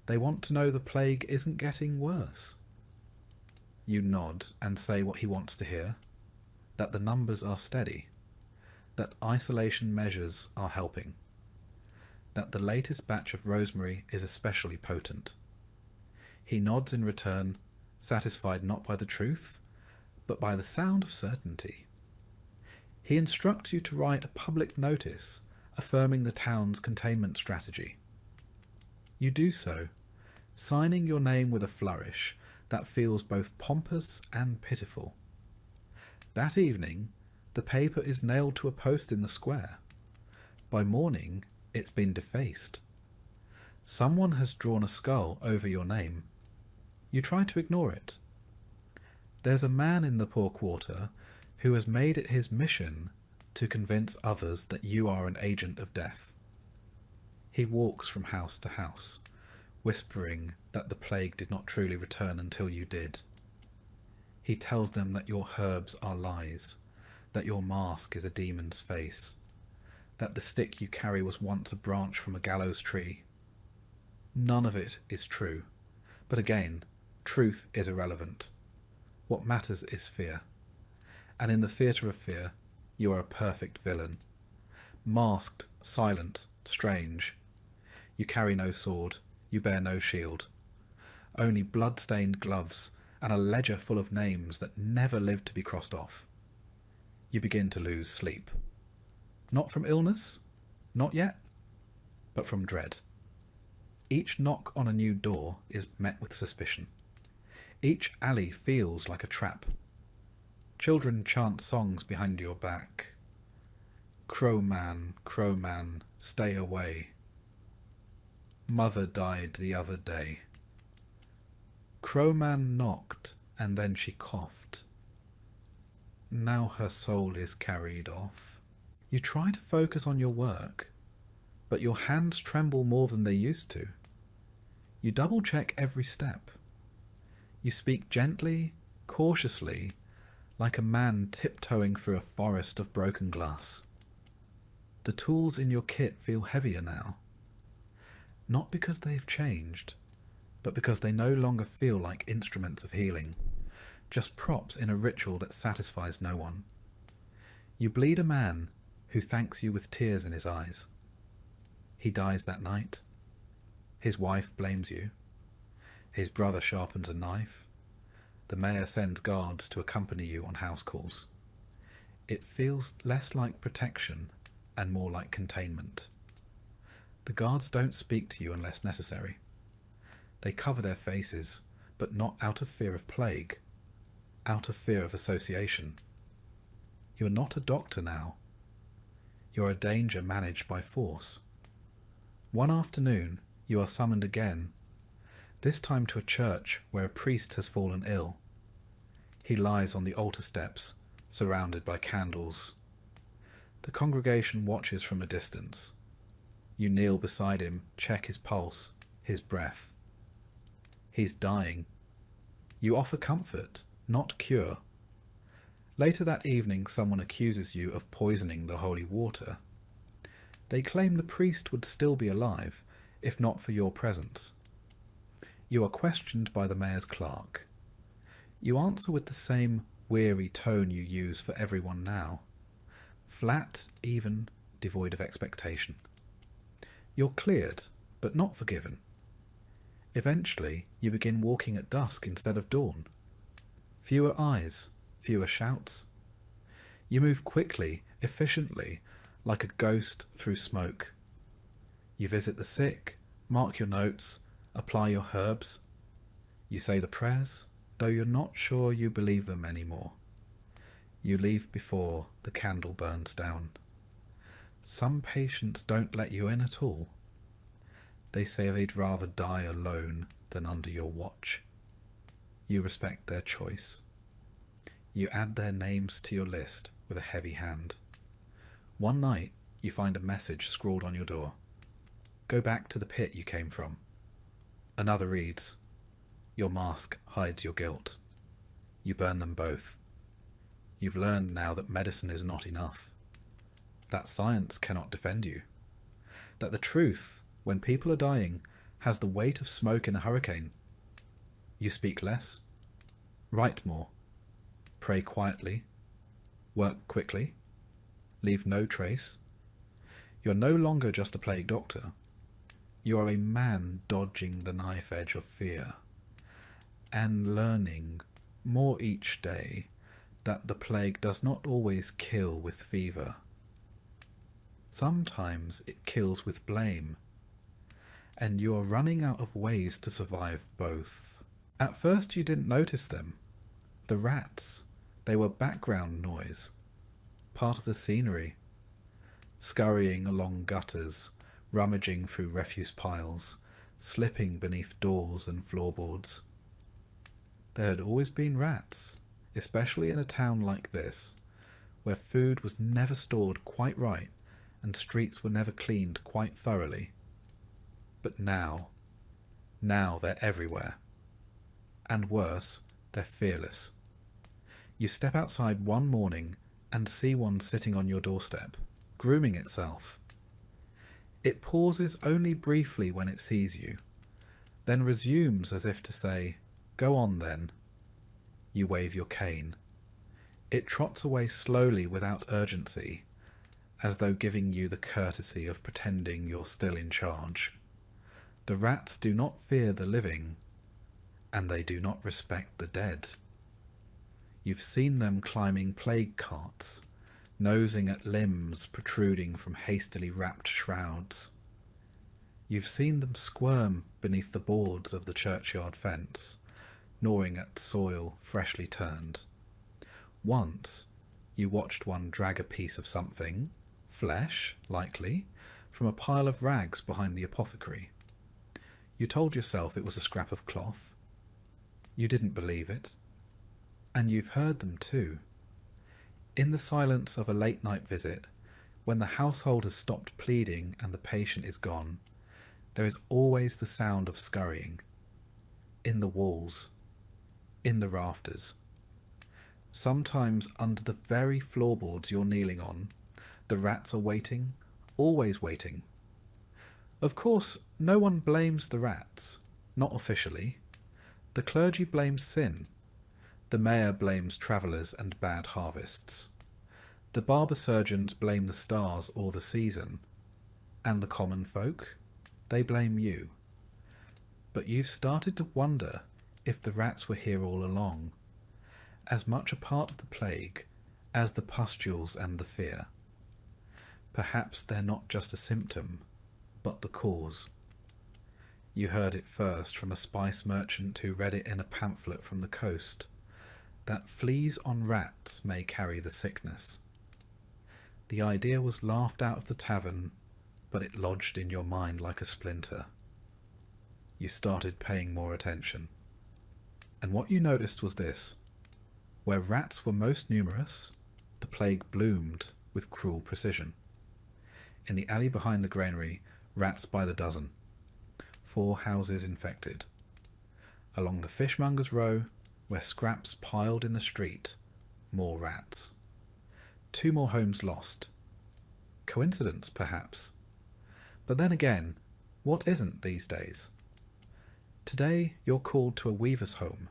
They want to know the plague isn't getting worse. You nod and say what he wants to hear, that the numbers are steady, that isolation measures are helping, that the latest batch of rosemary is especially potent. He nods in return, satisfied not by the truth, but by the sound of certainty. He instructs you to write a public notice affirming the town's containment strategy. You do so, signing your name with a flourish that feels both pompous and pitiful. That evening, the paper is nailed to a post in the square. By morning, it's been defaced. Someone has drawn a skull over your name. You try to ignore it. There's a man in the poor quarter who has made it his mission to convince others that you are an agent of death. He walks from house to house, whispering that the plague did not truly return until you did. He tells them that your herbs are lies, that your mask is a demon's face, that the stick you carry was once a branch from a gallows tree. None of it is true, but again, truth is irrelevant. What matters is fear, and in the theatre of fear, you are a perfect villain, Masked, silent, strange. You carry no sword, you bear no shield. Only blood-stained gloves and a ledger full of names that never lived to be crossed off. You begin to lose sleep. Not from illness, not yet, but from dread. Each knock on a new door is met with suspicion. Each alley feels like a trap. Children chant songs behind your back. Crow man, stay away. Mother died the other day. Crowman knocked, and then she coughed. Now her soul is carried off. You try to focus on your work, but your hands tremble more than they used to. You double-check every step. You speak gently, cautiously, like a man tiptoeing through a forest of broken glass. The tools in your kit feel heavier now. Not because they've changed, but because they no longer feel like instruments of healing, just props in a ritual that satisfies no one. You bleed a man who thanks you with tears in his eyes. He dies that night. His wife blames you. His brother sharpens a knife. The mayor sends guards to accompany you on house calls. It feels less like protection and more like containment. The guards don't speak to you unless necessary. They cover their faces, but not out of fear of plague, out of fear of association. You are not a doctor now. You are a danger managed by force. One afternoon, you are summoned again, this time to a church where a priest has fallen ill. He lies on the altar steps, surrounded by candles. The congregation watches from a distance. You kneel beside him, check his pulse, his breath. He's dying. You offer comfort, not cure. Later that evening, someone accuses you of poisoning the holy water. They claim the priest would still be alive, if not for your presence. You are questioned by the mayor's clerk. You answer with the same weary tone you use for everyone now. Flat, even, devoid of expectation. You're cleared, but not forgiven. Eventually, you begin walking at dusk instead of dawn. Fewer eyes, fewer shouts. You move quickly, efficiently, like a ghost through smoke. You visit the sick, mark your notes, apply your herbs. You say the prayers, though you're not sure you believe them anymore. You leave before the candle burns down. Some patients don't let you in at all. They say they'd rather die alone than under your watch. You respect their choice. You add their names to your list with a heavy hand. One night, you find a message scrawled on your door. Go back to the pit you came from. Another reads, your mask hides your guilt. You burn them both. You've learned now that medicine is not enough. That science cannot defend you. That the truth, when people are dying, has the weight of smoke in a hurricane. You speak less, write more, pray quietly, work quickly, leave no trace. You are no longer just a plague doctor. You are a man dodging the knife edge of fear, and learning more each day that the plague does not always kill with fever. Sometimes it kills with blame, and you are running out of ways to survive both. At first you didn't notice them. The rats, they were background noise, part of the scenery, scurrying along gutters, rummaging through refuse piles, slipping beneath doors and floorboards. There had always been rats, especially in a town like this, where food was never stored quite right and streets were never cleaned quite thoroughly. But now they're everywhere. And worse, they're fearless. You step outside one morning and see one sitting on your doorstep, grooming itself. It pauses only briefly when it sees you, then resumes as if to say, go on then. You wave your cane. It trots away slowly without urgency, as though giving you the courtesy of pretending you're still in charge. The rats do not fear the living, and they do not respect the dead. You've seen them climbing plague carts, nosing at limbs protruding from hastily wrapped shrouds. You've seen them squirm beneath the boards of the churchyard fence, gnawing at soil freshly turned. Once you watched one drag a piece of something, flesh, likely, from a pile of rags behind the apothecary. You told yourself it was a scrap of cloth. You didn't believe it. And you've heard them too. In the silence of a late-night visit, when the household has stopped pleading and the patient is gone, there is always the sound of scurrying. In the walls. In the rafters. Sometimes under the very floorboards you're kneeling on, the rats are waiting, always waiting. Of course, no one blames the rats, not officially. The clergy blames sin. The mayor blames travellers and bad harvests. The barber surgeons blame the stars or the season. And the common folk? They blame you. But you've started to wonder if the rats were here all along, as much a part of the plague as the pustules and the fear. Perhaps they're not just a symptom, but the cause. You heard it first from a spice merchant who read it in a pamphlet from the coast, that fleas on rats may carry the sickness. The idea was laughed out of the tavern, but it lodged in your mind like a splinter. You started paying more attention. And what you noticed was this. Where rats were most numerous, the plague bloomed with cruel precision. In the alley behind the granary, rats by the dozen. 4 houses infected. Along the fishmonger's row, where scraps piled in the street, more rats. 2 more homes lost. Coincidence, perhaps. But then again, what isn't these days? Today you're called to a weaver's home,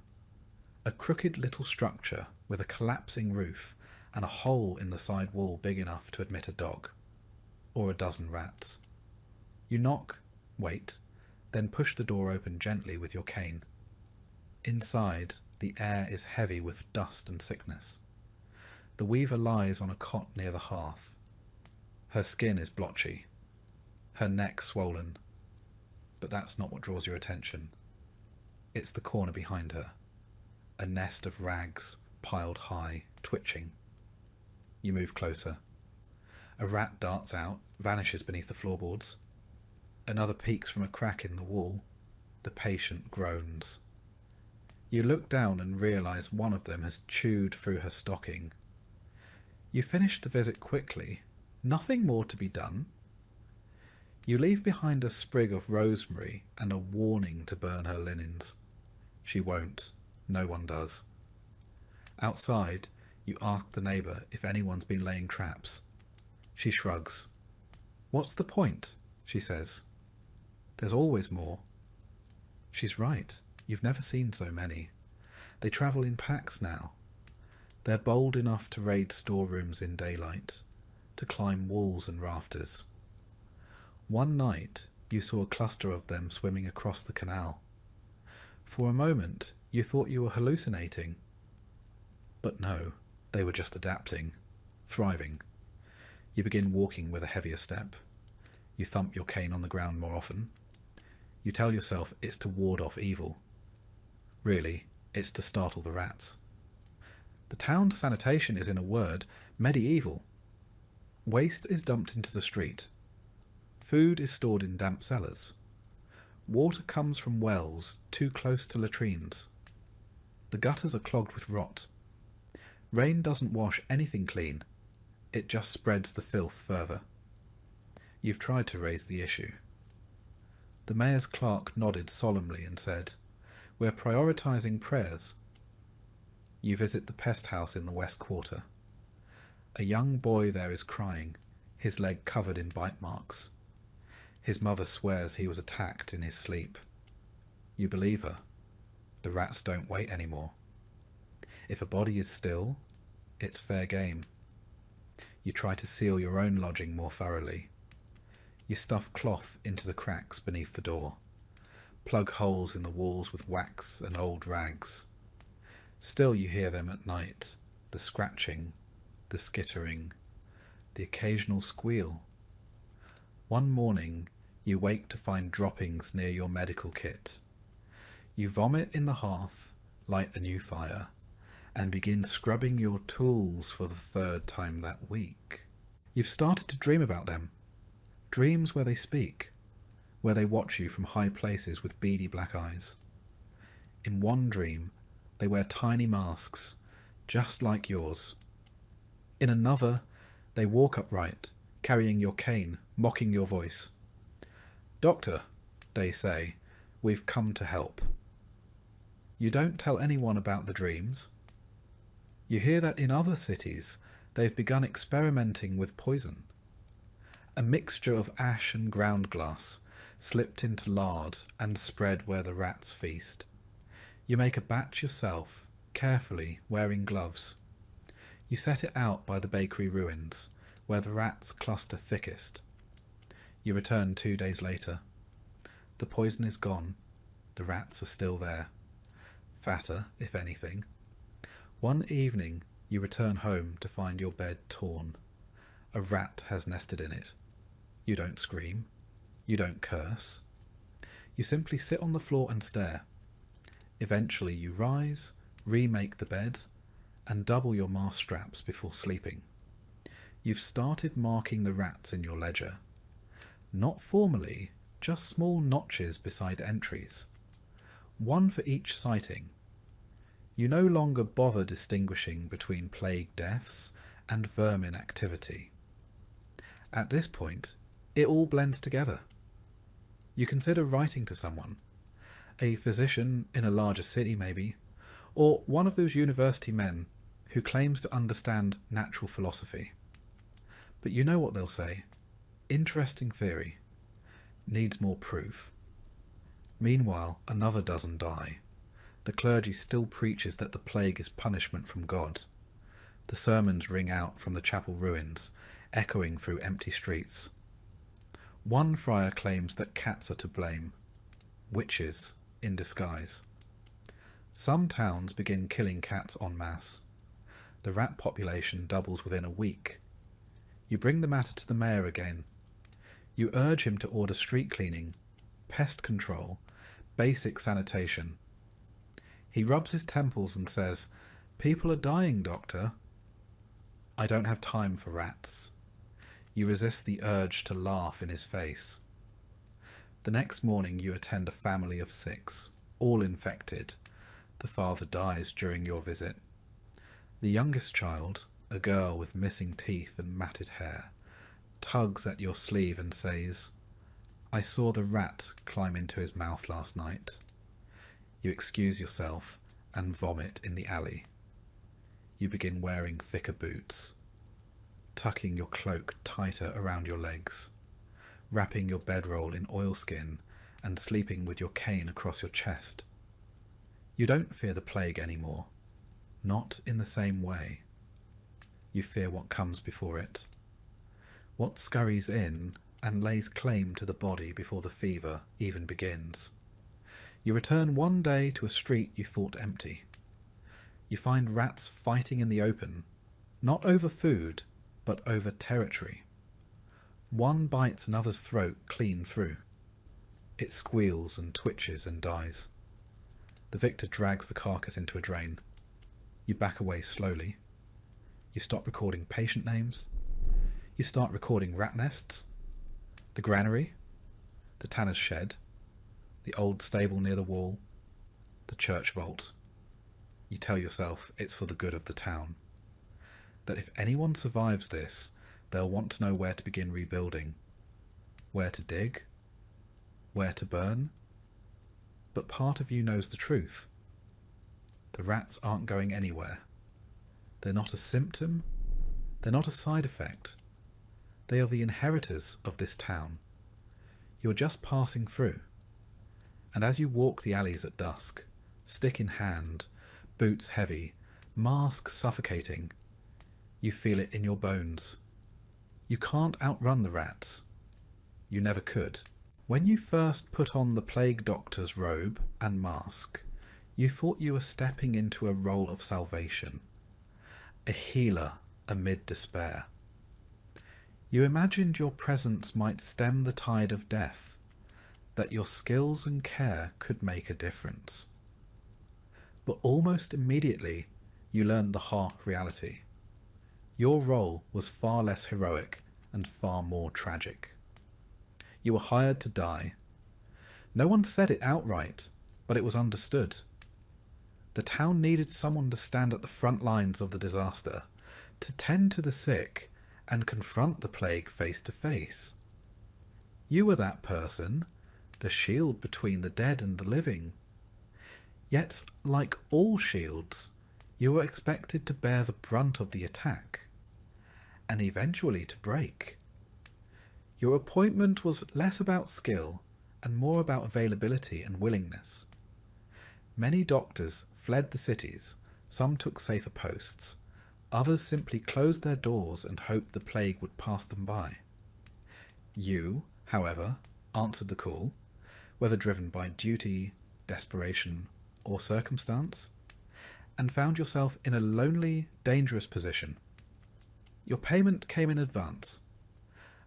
a crooked little structure with a collapsing roof and a hole in the side wall big enough to admit a dog, or a dozen rats. You knock, wait, then push the door open gently with your cane. Inside, the air is heavy with dust and sickness. The weaver lies on a cot near the hearth. Her skin is blotchy, her neck swollen, but that's not what draws your attention. It's the corner behind her, a nest of rags piled high, twitching. You move closer. A rat darts out, vanishes beneath the floorboards. Another peeks from a crack in the wall. The patient groans. You look down and realise one of them has chewed through her stocking. You finish the visit quickly. Nothing more to be done. You leave behind a sprig of rosemary and a warning to burn her linens. She won't. No one does. Outside, you ask the neighbour if anyone's been laying traps. She shrugs. What's the point? She says. There's always more. She's right. You've never seen so many. They travel in packs now. They're bold enough to raid storerooms in daylight, to climb walls and rafters. One night you saw a cluster of them swimming across the canal. For a moment you thought you were hallucinating. But no, they were just adapting, thriving. You begin walking with a heavier step. You thump your cane on the ground more often. You tell yourself it's to ward off evil. Really, it's to startle the rats. The town sanitation is, in a word, medieval. Waste is dumped into the street. Food is stored in damp cellars. Water comes from wells too close to latrines. The gutters are clogged with rot. Rain doesn't wash anything clean. It just spreads the filth further. You've tried to raise the issue. The mayor's clerk nodded solemnly and said, "We're prioritising prayers." You visit the pest house in the West Quarter. A young boy there is crying, his leg covered in bite marks. His mother swears he was attacked in his sleep. You believe her. The rats don't wait anymore. If a body is still, it's fair game. You try to seal your own lodging more thoroughly. You stuff cloth into the cracks beneath the door. Plug holes in the walls with wax and old rags. Still you hear them at night, the scratching, the skittering, the occasional squeal. One morning you wake to find droppings near your medical kit. You vomit in the hearth, light a new fire, and begin scrubbing your tools for the third time that week. You've started to dream about them. Dreams where they speak, where they watch you from high places with beady black eyes. In one dream, they wear tiny masks, just like yours. In another, they walk upright, carrying your cane, mocking your voice. "Doctor," they say, "we've come to help." You don't tell anyone about the dreams. You hear that in other cities, they've begun experimenting with poison. A mixture of ash and ground glass, slipped into lard and spread where the rats feast. You make a batch yourself, carefully, wearing gloves. You set it out by the bakery ruins, where the rats cluster thickest. You return 2 days later. The poison is gone. The rats are still there. Fatter, if anything. One evening, you return home to find your bed torn. A rat has nested in it. You don't scream. You don't curse. You simply sit on the floor and stare. Eventually you rise, remake the bed, and double your mask straps before sleeping. You've started marking the rats in your ledger. Not formally, just small notches beside entries. One for each sighting. You no longer bother distinguishing between plague deaths and vermin activity. At this point, it all blends together. You consider writing to someone, a physician in a larger city maybe, or one of those university men who claims to understand natural philosophy. But you know what they'll say. Interesting theory. Needs more proof. Meanwhile, another dozen die. The clergy still preaches that the plague is punishment from God. The sermons ring out from the chapel ruins, echoing through empty streets. One friar claims that cats are to blame. Witches in disguise. Some towns begin killing cats en masse. The rat population doubles within a week. You bring the matter to the mayor again. You urge him to order street cleaning, pest control, basic sanitation. He rubs his temples and says, "People are dying, doctor." I don't have time for rats. You resist the urge to laugh in his face. The next morning you attend a family of 6, all infected. The father dies during your visit. The youngest child, a girl with missing teeth and matted hair, tugs at your sleeve and says, "I saw the rat climb into his mouth last night." You excuse yourself and vomit in the alley. You begin wearing thicker boots, tucking your cloak tighter around your legs, wrapping your bedroll in oilskin and sleeping with your cane across your chest. You don't fear the plague anymore, not in the same way. You fear what comes before it, what scurries in and lays claim to the body before the fever even begins. You return one day to a street you thought empty. You find rats fighting in the open, not over food, but over territory. One bites another's throat clean through. It squeals and twitches and dies. The victor drags the carcass into a drain. You back away slowly. You stop recording patient names. You start recording rat nests. The granary. The tanner's shed. The old stable near the wall. The church vault. You tell yourself it's for the good of the town. That if anyone survives this, they'll want to know where to begin rebuilding. Where to dig. Where to burn. But part of you knows the truth. The rats aren't going anywhere. They're not a symptom. They're not a side effect. They are the inheritors of this town. You're just passing through. And as you walk the alleys at dusk, stick in hand, boots heavy, mask suffocating, you feel it in your bones, You can't outrun the rats. You never could. When you first put on the plague doctor's robe and mask, you thought you were stepping into a role of salvation, a healer amid despair. You imagined your presence might stem the tide of death, that your skills and care could make a difference. But almost immediately, you learned the harsh reality. Your role was far less heroic and far more tragic. You were hired to die. No one said it outright, but it was understood. The town needed someone to stand at the front lines of the disaster, to tend to the sick and confront the plague face to face. You were that person, the shield between the dead and the living. Yet, like all shields, you were expected to bear the brunt of the attack, and eventually to break. Your appointment was less about skill and more about availability and willingness. Many doctors fled the cities, some took safer posts, others simply closed their doors and hoped the plague would pass them by. You, however, answered the call, whether driven by duty, desperation, or circumstance, and found yourself in a lonely, dangerous position. Your payment came in advance,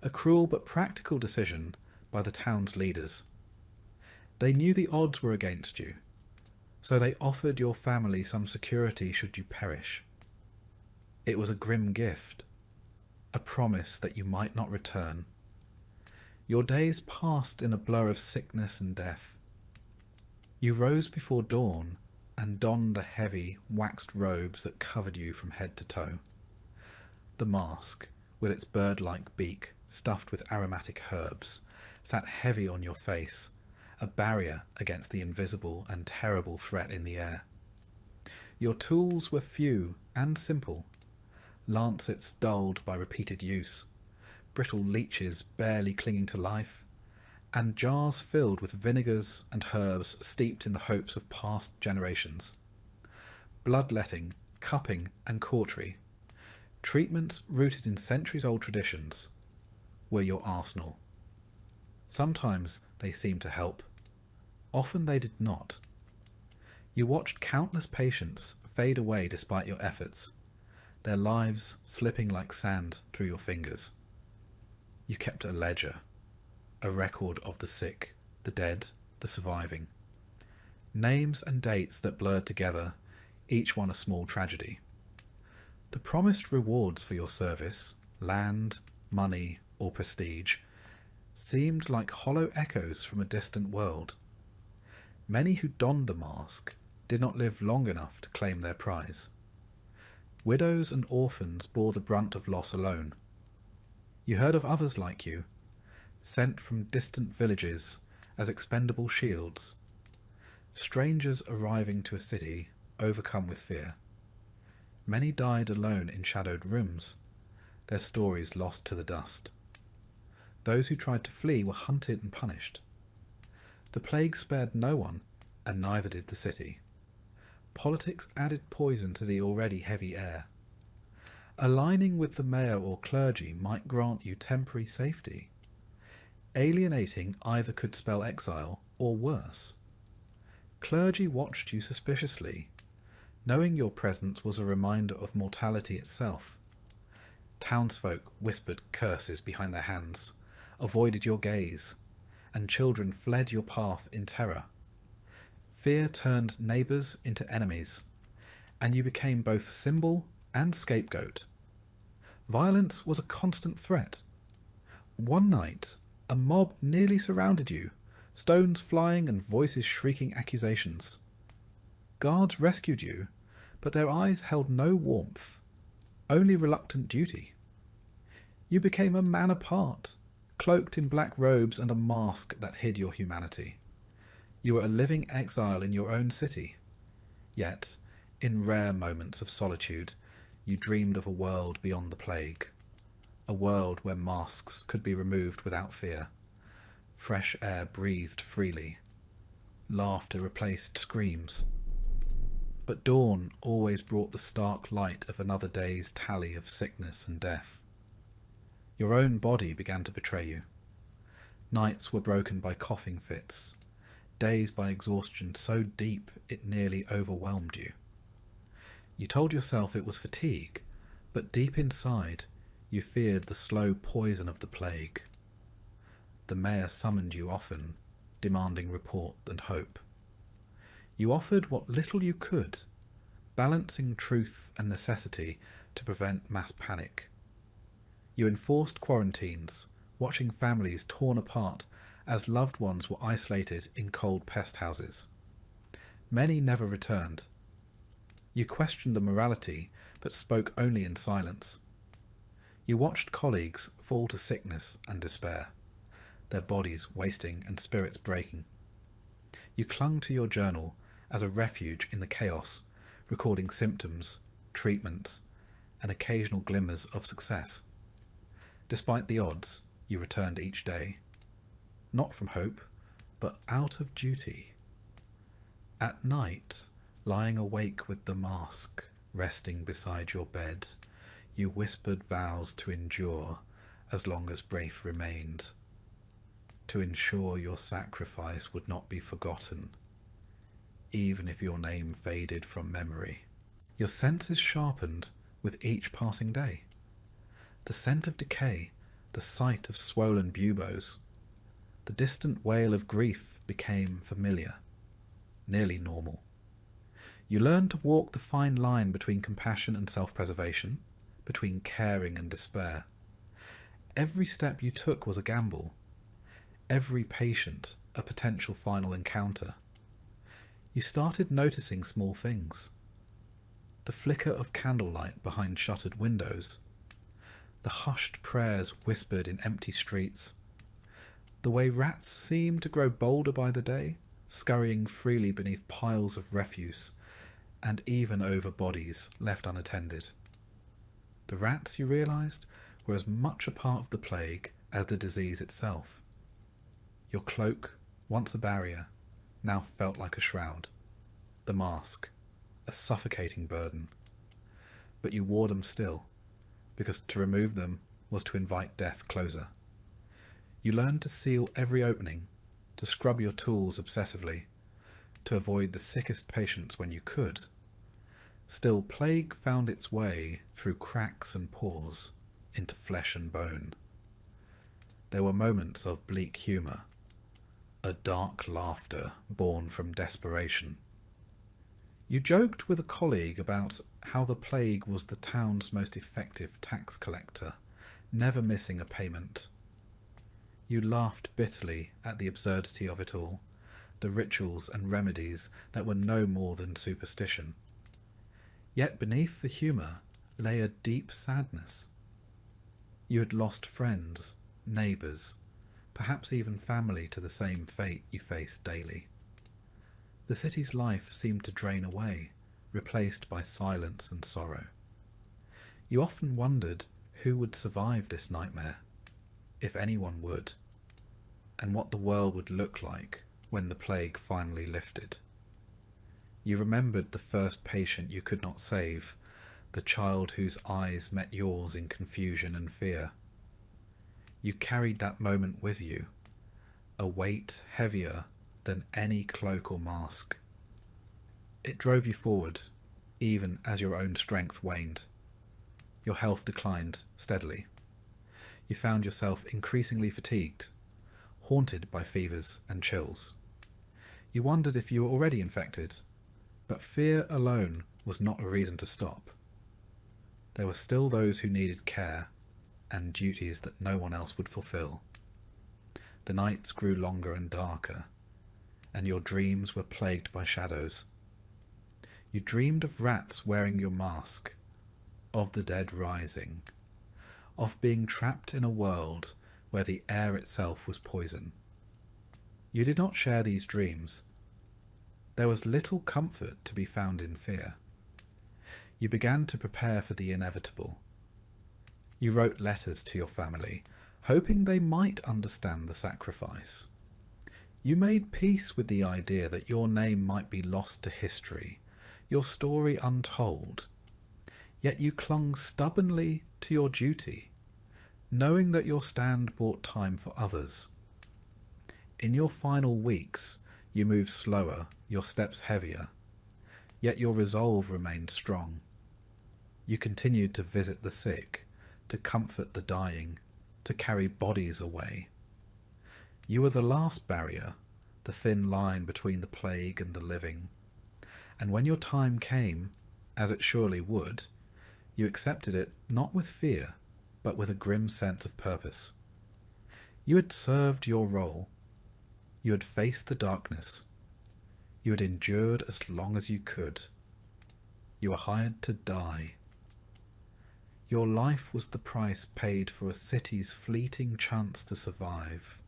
a cruel but practical decision by the town's leaders. They knew the odds were against you, so they offered your family some security should you perish. It was a grim gift, a promise that you might not return. Your days passed in a blur of sickness and death. You rose before dawn and donned the heavy, waxed robes that covered you from head to toe. The mask, with its bird-like beak stuffed with aromatic herbs, sat heavy on your face, a barrier against the invisible and terrible threat in the air. Your tools were few and simple, lancets dulled by repeated use, brittle leeches barely clinging to life, and jars filled with vinegars and herbs steeped in the hopes of past generations. Bloodletting, cupping, and cautery, treatments rooted in centuries-old traditions, were your arsenal. Sometimes they seemed to help. Often they did not. You watched countless patients fade away despite your efforts, their lives slipping like sand through your fingers. You kept a ledger, a record of the sick, the dead, the surviving. Names and dates that blurred together, each one a small tragedy. The promised rewards for your service, land, money, or prestige, seemed like hollow echoes from a distant world. Many who donned the mask did not live long enough to claim their prize. Widows and orphans bore the brunt of loss alone. You heard of others like you, sent from distant villages as expendable shields, strangers arriving to a city overcome with fear. Many died alone in shadowed rooms, their stories lost to the dust. Those who tried to flee were hunted and punished. The plague spared no one, and neither did the city. Politics added poison to the already heavy air. Aligning with the mayor or clergy might grant you temporary safety. Alienating either could spell exile or worse. Clergy watched you suspiciously, knowing your presence was a reminder of mortality itself. Townsfolk whispered curses behind their hands, avoided your gaze, and children fled your path in terror. Fear turned neighbours into enemies, and you became both symbol and scapegoat. Violence was a constant threat. One night, a mob nearly surrounded you, stones flying and voices shrieking accusations. Guards rescued you, but their eyes held no warmth, only reluctant duty. You became a man apart, cloaked in black robes and a mask that hid your humanity. You were a living exile in your own city. Yet, in rare moments of solitude, you dreamed of a world beyond the plague, a world where masks could be removed without fear, fresh air breathed freely, laughter replaced screams. But dawn always brought the stark light of another day's tally of sickness and death. Your own body began to betray you. Nights were broken by coughing fits, days by exhaustion so deep it nearly overwhelmed you. You told yourself it was fatigue, but deep inside you feared the slow poison of the plague. The mayor summoned you often, demanding report and hope. You offered what little you could, balancing truth and necessity to prevent mass panic. You enforced quarantines, watching families torn apart as loved ones were isolated in cold pest houses. Many never returned. You questioned the morality, but spoke only in silence. You watched colleagues fall to sickness and despair, their bodies wasting and spirits breaking. You clung to your journal as a refuge in the chaos, recording symptoms, treatments, and occasional glimmers of success. Despite the odds, you returned each day, not from hope, but out of duty. At night, lying awake with the mask resting beside your bed, you whispered vows to endure as long as breath remained, to ensure your sacrifice would not be forgotten, even if your name faded from memory. Your senses sharpened with each passing day. The scent of decay, the sight of swollen buboes, the distant wail of grief became familiar, nearly normal. You learned to walk the fine line between compassion and self-preservation, between caring and despair. Every step you took was a gamble, every patient a potential final encounter. You started noticing small things. The flicker of candlelight behind shuttered windows, the hushed prayers whispered in empty streets, the way rats seemed to grow bolder by the day, scurrying freely beneath piles of refuse and even over bodies left unattended. The rats, you realised, were as much a part of the plague as the disease itself. Your cloak, once a barrier, now felt like a shroud. The mask, a suffocating burden. But you wore them still, because to remove them was to invite death closer. You learned to seal every opening, to scrub your tools obsessively, to avoid the sickest patients when you could. Still, plague found its way through cracks and pores into flesh and bone. There were moments of bleak humour, a dark laughter born from desperation. You joked with a colleague about how the plague was the town's most effective tax collector, never missing a payment. You laughed bitterly at the absurdity of it all, the rituals and remedies that were no more than superstition. Yet beneath the humour lay a deep sadness. You had lost friends, neighbours, perhaps even family to the same fate you faced daily. The city's life seemed to drain away, replaced by silence and sorrow. You often wondered who would survive this nightmare, if anyone would, and what the world would look like when the plague finally lifted. You remembered the first patient you could not save, the child whose eyes met yours in confusion and fear. You carried that moment with you, a weight heavier than any cloak or mask. It drove you forward, even as your own strength waned. Your health declined steadily. You found yourself increasingly fatigued, haunted by fevers and chills. You wondered if you were already infected, but fear alone was not a reason to stop. There were still those who needed care and duties that no one else would fulfill. The nights grew longer and darker, and your dreams were plagued by shadows. You dreamed of rats wearing your mask, of the dead rising, of being trapped in a world where the air itself was poison. You did not share these dreams. There was little comfort to be found in fear. You began to prepare for the inevitable. You wrote letters to your family, hoping they might understand the sacrifice. You made peace with the idea that your name might be lost to history, your story untold. Yet you clung stubbornly to your duty, knowing that your stand bought time for others. In your final weeks, you move slower, your steps heavier, yet your resolve remained strong. You continued to visit the sick, to comfort the dying, to carry bodies away. You were the last barrier, the thin line between the plague and the living. And when your time came, as it surely would, you accepted it not with fear, but with a grim sense of purpose. You had served your role. You had faced the darkness. You had endured as long as you could. You were hired to die. Your life was the price paid for a city's fleeting chance to survive,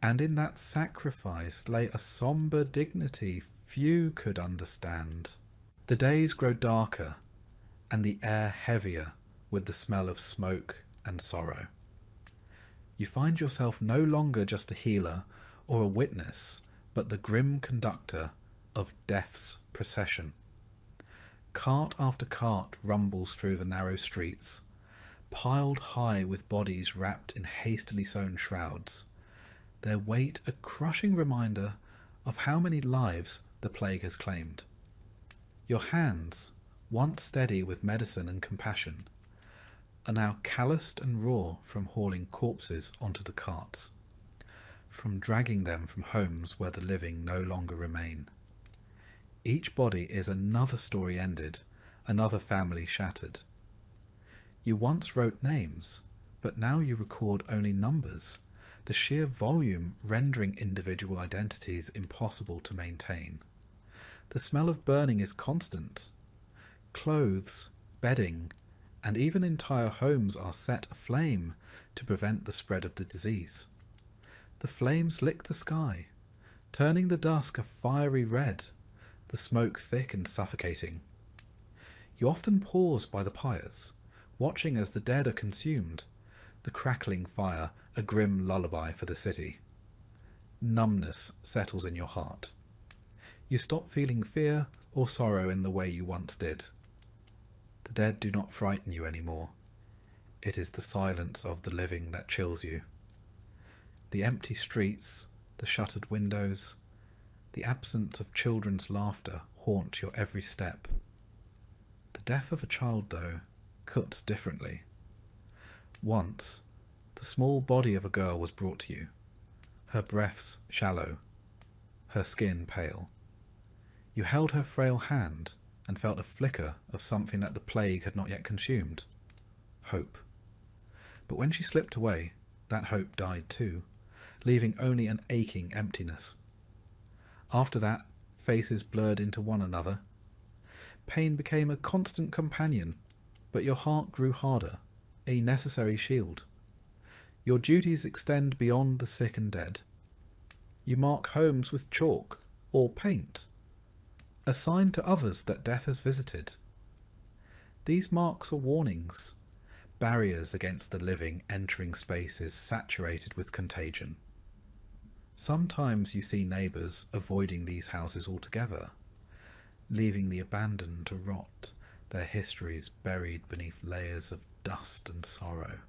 and in that sacrifice lay a sombre dignity few could understand. The days grow darker, and the air heavier with the smell of smoke and sorrow. You find yourself no longer just a healer or a witness, but the grim conductor of death's procession. Cart after cart rumbles through the narrow streets, piled high with bodies wrapped in hastily sewn shrouds, their weight a crushing reminder of how many lives the plague has claimed. Your hands, once steady with medicine and compassion, are now calloused and raw from hauling corpses onto the carts, from dragging them from homes where the living no longer remain. Each body is another story ended, another family shattered. You once wrote names, but now you record only numbers, the sheer volume rendering individual identities impossible to maintain. The smell of burning is constant. Clothes, bedding, and even entire homes are set aflame to prevent the spread of the disease. The flames lick the sky, turning the dusk a fiery red, the smoke thick and suffocating. You often pause by the pyres, watching as the dead are consumed, the crackling fire a grim lullaby for the city. Numbness settles in your heart. You stop feeling fear or sorrow in the way you once did. The dead do not frighten you anymore. It is the silence of the living that chills you. The empty streets, the shuttered windows, the absence of children's laughter haunt your every step. The death of a child, though, cuts differently. Once, the small body of a girl was brought to you, her breaths shallow, her skin pale. You held her frail hand and felt a flicker of something that the plague had not yet consumed. Hope. But when she slipped away, that hope died too, leaving only an aching emptiness. After that, faces blurred into one another. Pain became a constant companion, but your heart grew harder, a necessary shield. Your duties extend beyond the sick and dead. You mark homes with chalk or paint, a sign to others that death has visited. These marks are warnings, barriers against the living entering spaces saturated with contagion. Sometimes you see neighbours avoiding these houses altogether, leaving the abandoned to rot, their histories buried beneath layers of dust and sorrow.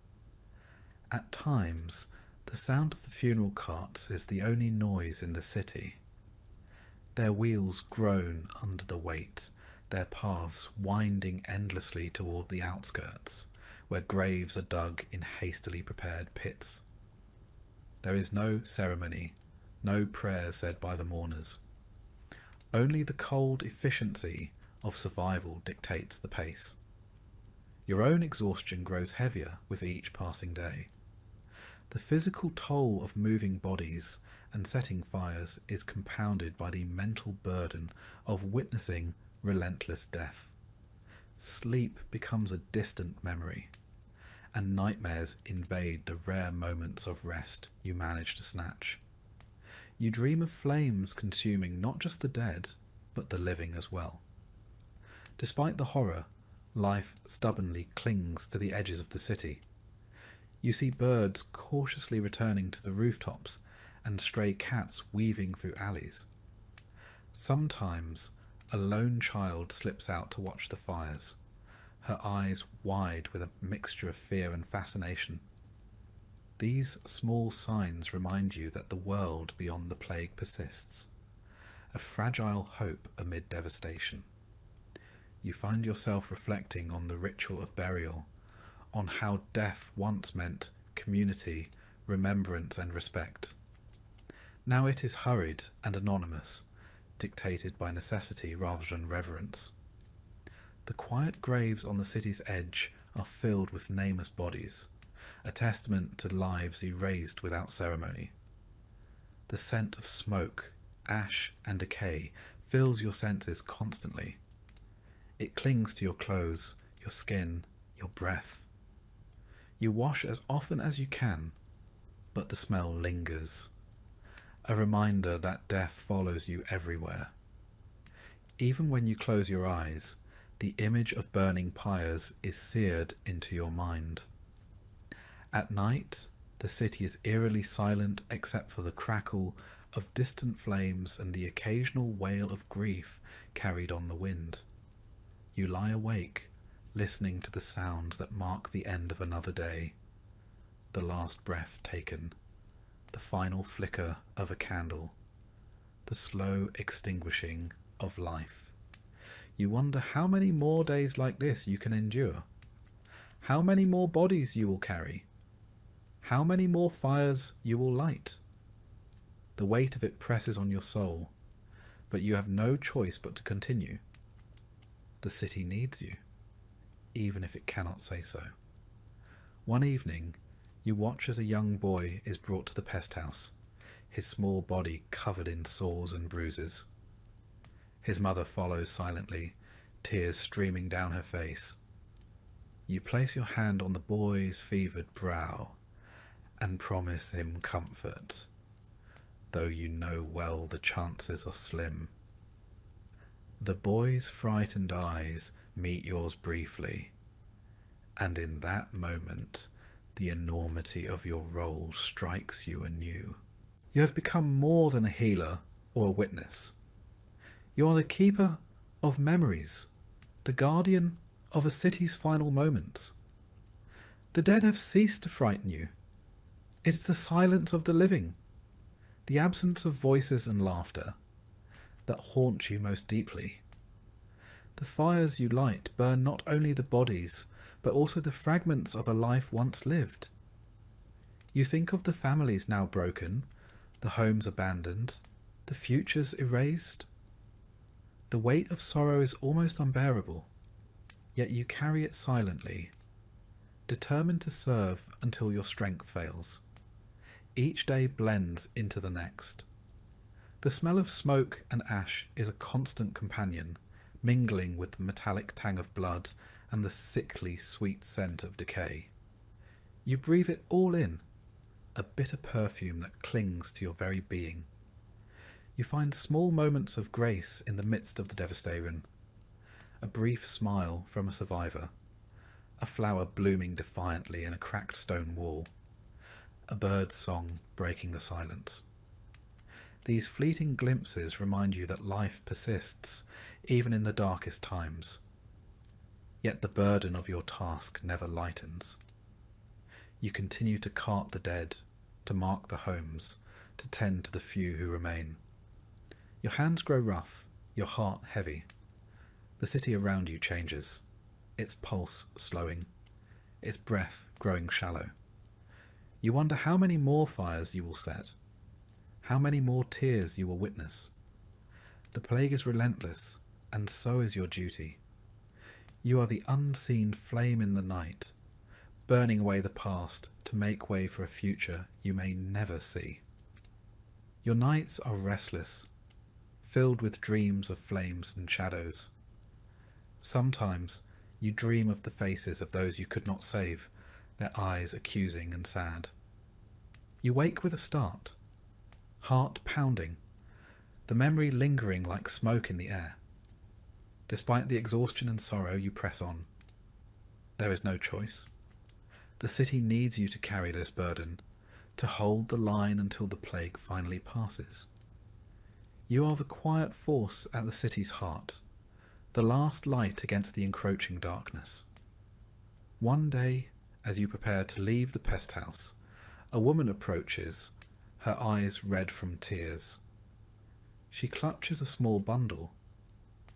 At times, the sound of the funeral carts is the only noise in the city. Their wheels groan under the weight, their paths winding endlessly toward the outskirts, where graves are dug in hastily prepared pits. There is no ceremony, no prayers said by the mourners. Only the cold efficiency of survival dictates the pace. Your own exhaustion grows heavier with each passing day. The physical toll of moving bodies and setting fires is compounded by the mental burden of witnessing relentless death. Sleep becomes a distant memory, and nightmares invade the rare moments of rest you manage to snatch. You dream of flames consuming not just the dead, but the living as well. Despite the horror, life stubbornly clings to the edges of the city. You see birds cautiously returning to the rooftops and stray cats weaving through alleys. Sometimes a lone child slips out to watch the fires, her eyes wide with a mixture of fear and fascination. These small signs remind you that the world beyond the plague persists, a fragile hope amid devastation. You find yourself reflecting on the ritual of burial, on how death once meant community, remembrance and respect. Now it is hurried and anonymous, dictated by necessity rather than reverence. The quiet graves on the city's edge are filled with nameless bodies, a testament to lives erased without ceremony. The scent of smoke, ash and decay fills your senses constantly. It clings to your clothes, your skin, your breath. You wash as often as you can, but the smell lingers, a reminder that death follows you everywhere. Even when you close your eyes, the image of burning pyres is seared into your mind. At night, the city is eerily silent except for the crackle of distant flames and the occasional wail of grief carried on the wind. You lie awake, listening to the sounds that mark the end of another day. The last breath taken, the final flicker of a candle, the slow extinguishing of life. You wonder how many more days like this you can endure, how many more bodies you will carry, how many more fires you will light. The weight of it presses on your soul, but you have no choice but to continue. The city needs you, even if it cannot say so. One evening, you watch as a young boy is brought to the pest house, his small body covered in sores and bruises. His mother follows silently, tears streaming down her face. You place your hand on the boy's fevered brow and promise him comfort, though you know well the chances are slim. The boy's frightened eyes meet yours briefly, and in that moment the enormity of your role strikes you anew. You have become more than a healer or a witness. You are the keeper of memories, the guardian of a city's final moments. The dead have ceased to frighten you. It is the silence of the living, the absence of voices and laughter, that haunt you most deeply. The fires you light burn not only the bodies, but also the fragments of a life once lived. You think of the families now broken, the homes abandoned, the futures erased. The weight of sorrow is almost unbearable, yet you carry it silently, determined to serve until your strength fails. Each day blends into the next. The smell of smoke and ash is a constant companion, mingling with the metallic tang of blood and the sickly sweet scent of decay. You breathe it all in, a bitter perfume that clings to your very being. You find small moments of grace in the midst of the devastation. A brief smile from a survivor, a flower blooming defiantly in a cracked stone wall, a bird's song breaking the silence. These fleeting glimpses remind you that life persists, even in the darkest times. Yet the burden of your task never lightens. You continue to cart the dead, to mark the homes, to tend to the few who remain. Your hands grow rough, your heart heavy. The city around you changes, its pulse slowing, its breath growing shallow. You wonder how many more fires you will set, how many more tears you will witness. The plague is relentless, and so is your duty. You are the unseen flame in the night, burning away the past to make way for a future you may never see. Your nights are restless, filled with dreams of flames and shadows. Sometimes you dream of the faces of those you could not save, their eyes accusing and sad. You wake with a start, heart pounding, the memory lingering like smoke in the air. Despite the exhaustion and sorrow, you press on. There is no choice. The city needs you to carry this burden, to hold the line until the plague finally passes. You are the quiet force at the city's heart, the last light against the encroaching darkness. One day, as you prepare to leave the pest house, A woman approaches, her eyes red from tears. She clutches a small bundle,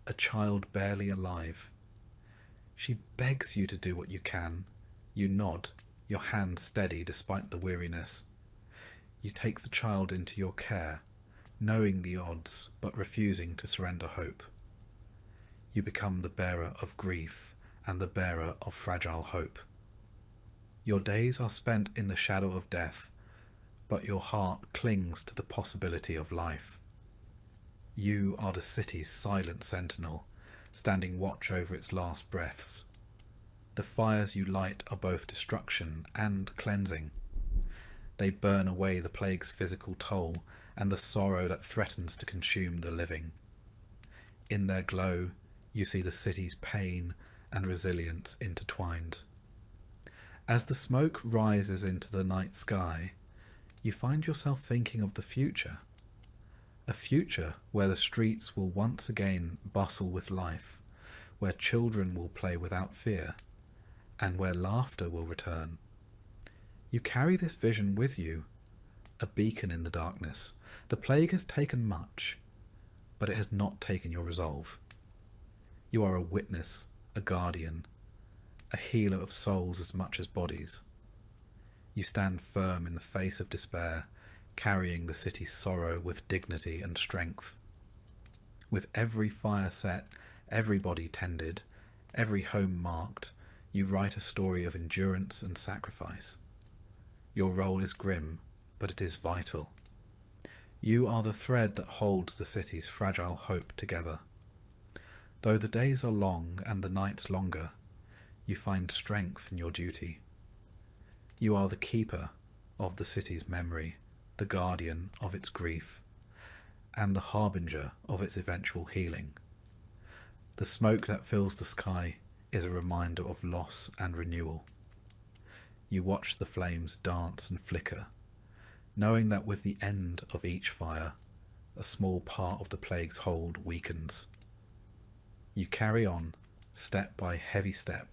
a child barely alive. She begs you to do what you can. You nod, your hand steady despite the weariness. You take the child into your care, knowing the odds but refusing to surrender hope. You become the bearer of grief and the bearer of fragile hope. Your days are spent in the shadow of death, but your heart clings to the possibility of life. You are the city's silent sentinel, standing watch over its last breaths. The fires you light are both destruction and cleansing. They burn away the plague's physical toll and the sorrow that threatens to consume the living. In their glow, you see the city's pain and resilience intertwined. As the smoke rises into the night sky, you find yourself thinking of the future. A future where the streets will once again bustle with life, where children will play without fear, and where laughter will return. You carry this vision with you, a beacon in the darkness. The plague has taken much, but it has not taken your resolve. You are a witness, a guardian, a healer of souls as much as bodies. You stand firm in the face of despair, carrying the city's sorrow with dignity and strength. With every fire set, every body tended, every home marked, you write a story of endurance and sacrifice. Your role is grim, but it is vital. You are the thread that holds the city's fragile hope together. Though the days are long and the nights longer, you find strength in your duty. You are the keeper of the city's memory, the guardian of its grief, and the harbinger of its eventual healing. The smoke that fills the sky is a reminder of loss and renewal. You watch the flames dance and flicker, knowing that with the end of each fire, a small part of the plague's hold weakens. You carry on, step by heavy step,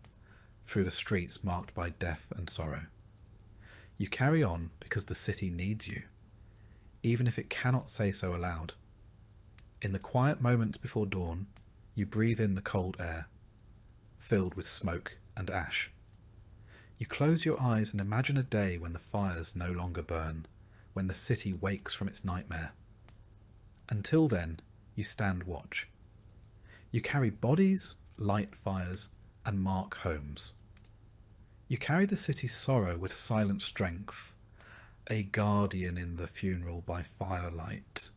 through the streets marked by death and sorrow. You carry on because the city needs you, even if it cannot say so aloud. In the quiet moments before dawn, you breathe in the cold air, filled with smoke and ash. You close your eyes and imagine a day when the fires no longer burn, when the city wakes from its nightmare. Until then, you stand watch. You carry bodies, light fires, and mark homes. You carry the city's sorrow with silent strength, a guardian in the funeral by firelight.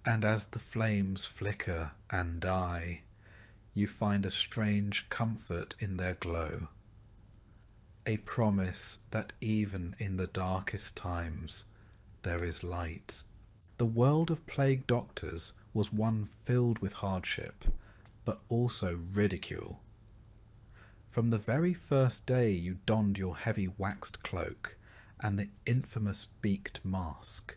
And as the flames flicker and die, you find a strange comfort in their glow, a promise that even in the darkest times there is light. The world of plague doctors was one filled with hardship, but also ridicule. From the very first day you donned your heavy waxed cloak and the infamous beaked mask,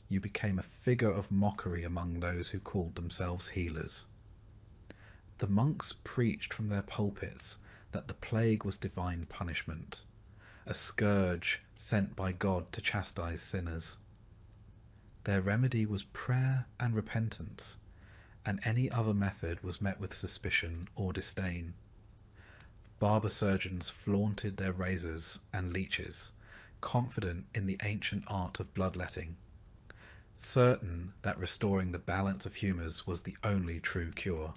you became a figure of mockery among those who called themselves healers. The monks preached from their pulpits that the plague was divine punishment, a scourge sent by God to chastise sinners. Their remedy was prayer and repentance, and any other method was met with suspicion or disdain. Barber surgeons flaunted their razors and leeches, confident in the ancient art of bloodletting, certain that restoring the balance of humours was the only true cure.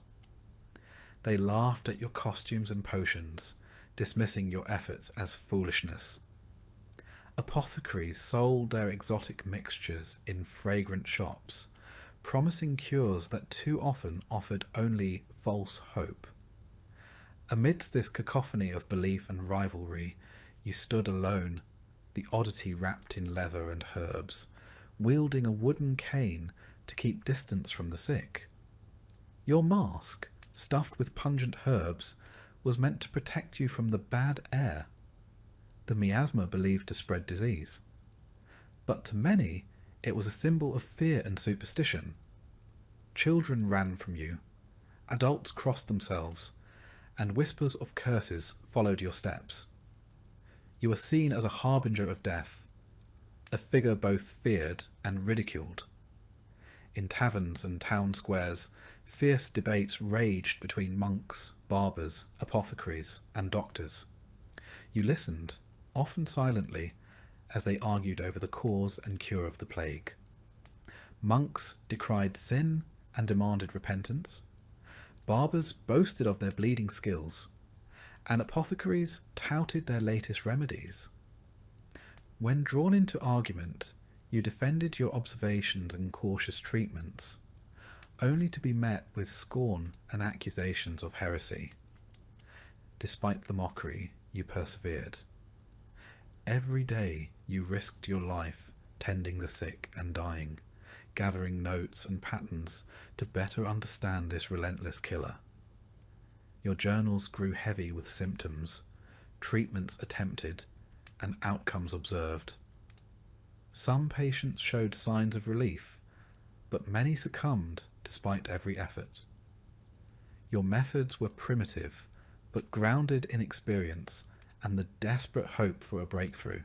They laughed at your costumes and potions, dismissing your efforts as foolishness. Apothecaries sold their exotic mixtures in fragrant shops, promising cures that too often offered only false hope. Amidst this cacophony of belief and rivalry, you stood alone, the oddity wrapped in leather and herbs, wielding a wooden cane to keep distance from the sick. Your mask, stuffed with pungent herbs, was meant to protect you from the bad air, the miasma believed to spread disease. But to many, it was a symbol of fear and superstition. Children ran from you, adults crossed themselves, and whispers of curses followed your steps. You are seen as a harbinger of death, a figure both feared and ridiculed. In taverns and town squares, fierce debates raged between monks, barbers, apothecaries, and doctors. You listened, often silently, as they argued over the cause and cure of the plague. Monks decried sin and demanded repentance. Barbers boasted of their bleeding skills, and apothecaries touted their latest remedies. When drawn into argument, you defended your observations and cautious treatments, only to be met with scorn and accusations of heresy. Despite the mockery, you persevered. Every day you risked your life tending the sick and dying, gathering notes and patterns to better understand this relentless killer. Your journals grew heavy with symptoms, treatments attempted, and outcomes observed. Some patients showed signs of relief, but many succumbed despite every effort. Your methods were primitive, but grounded in experience and the desperate hope for a breakthrough.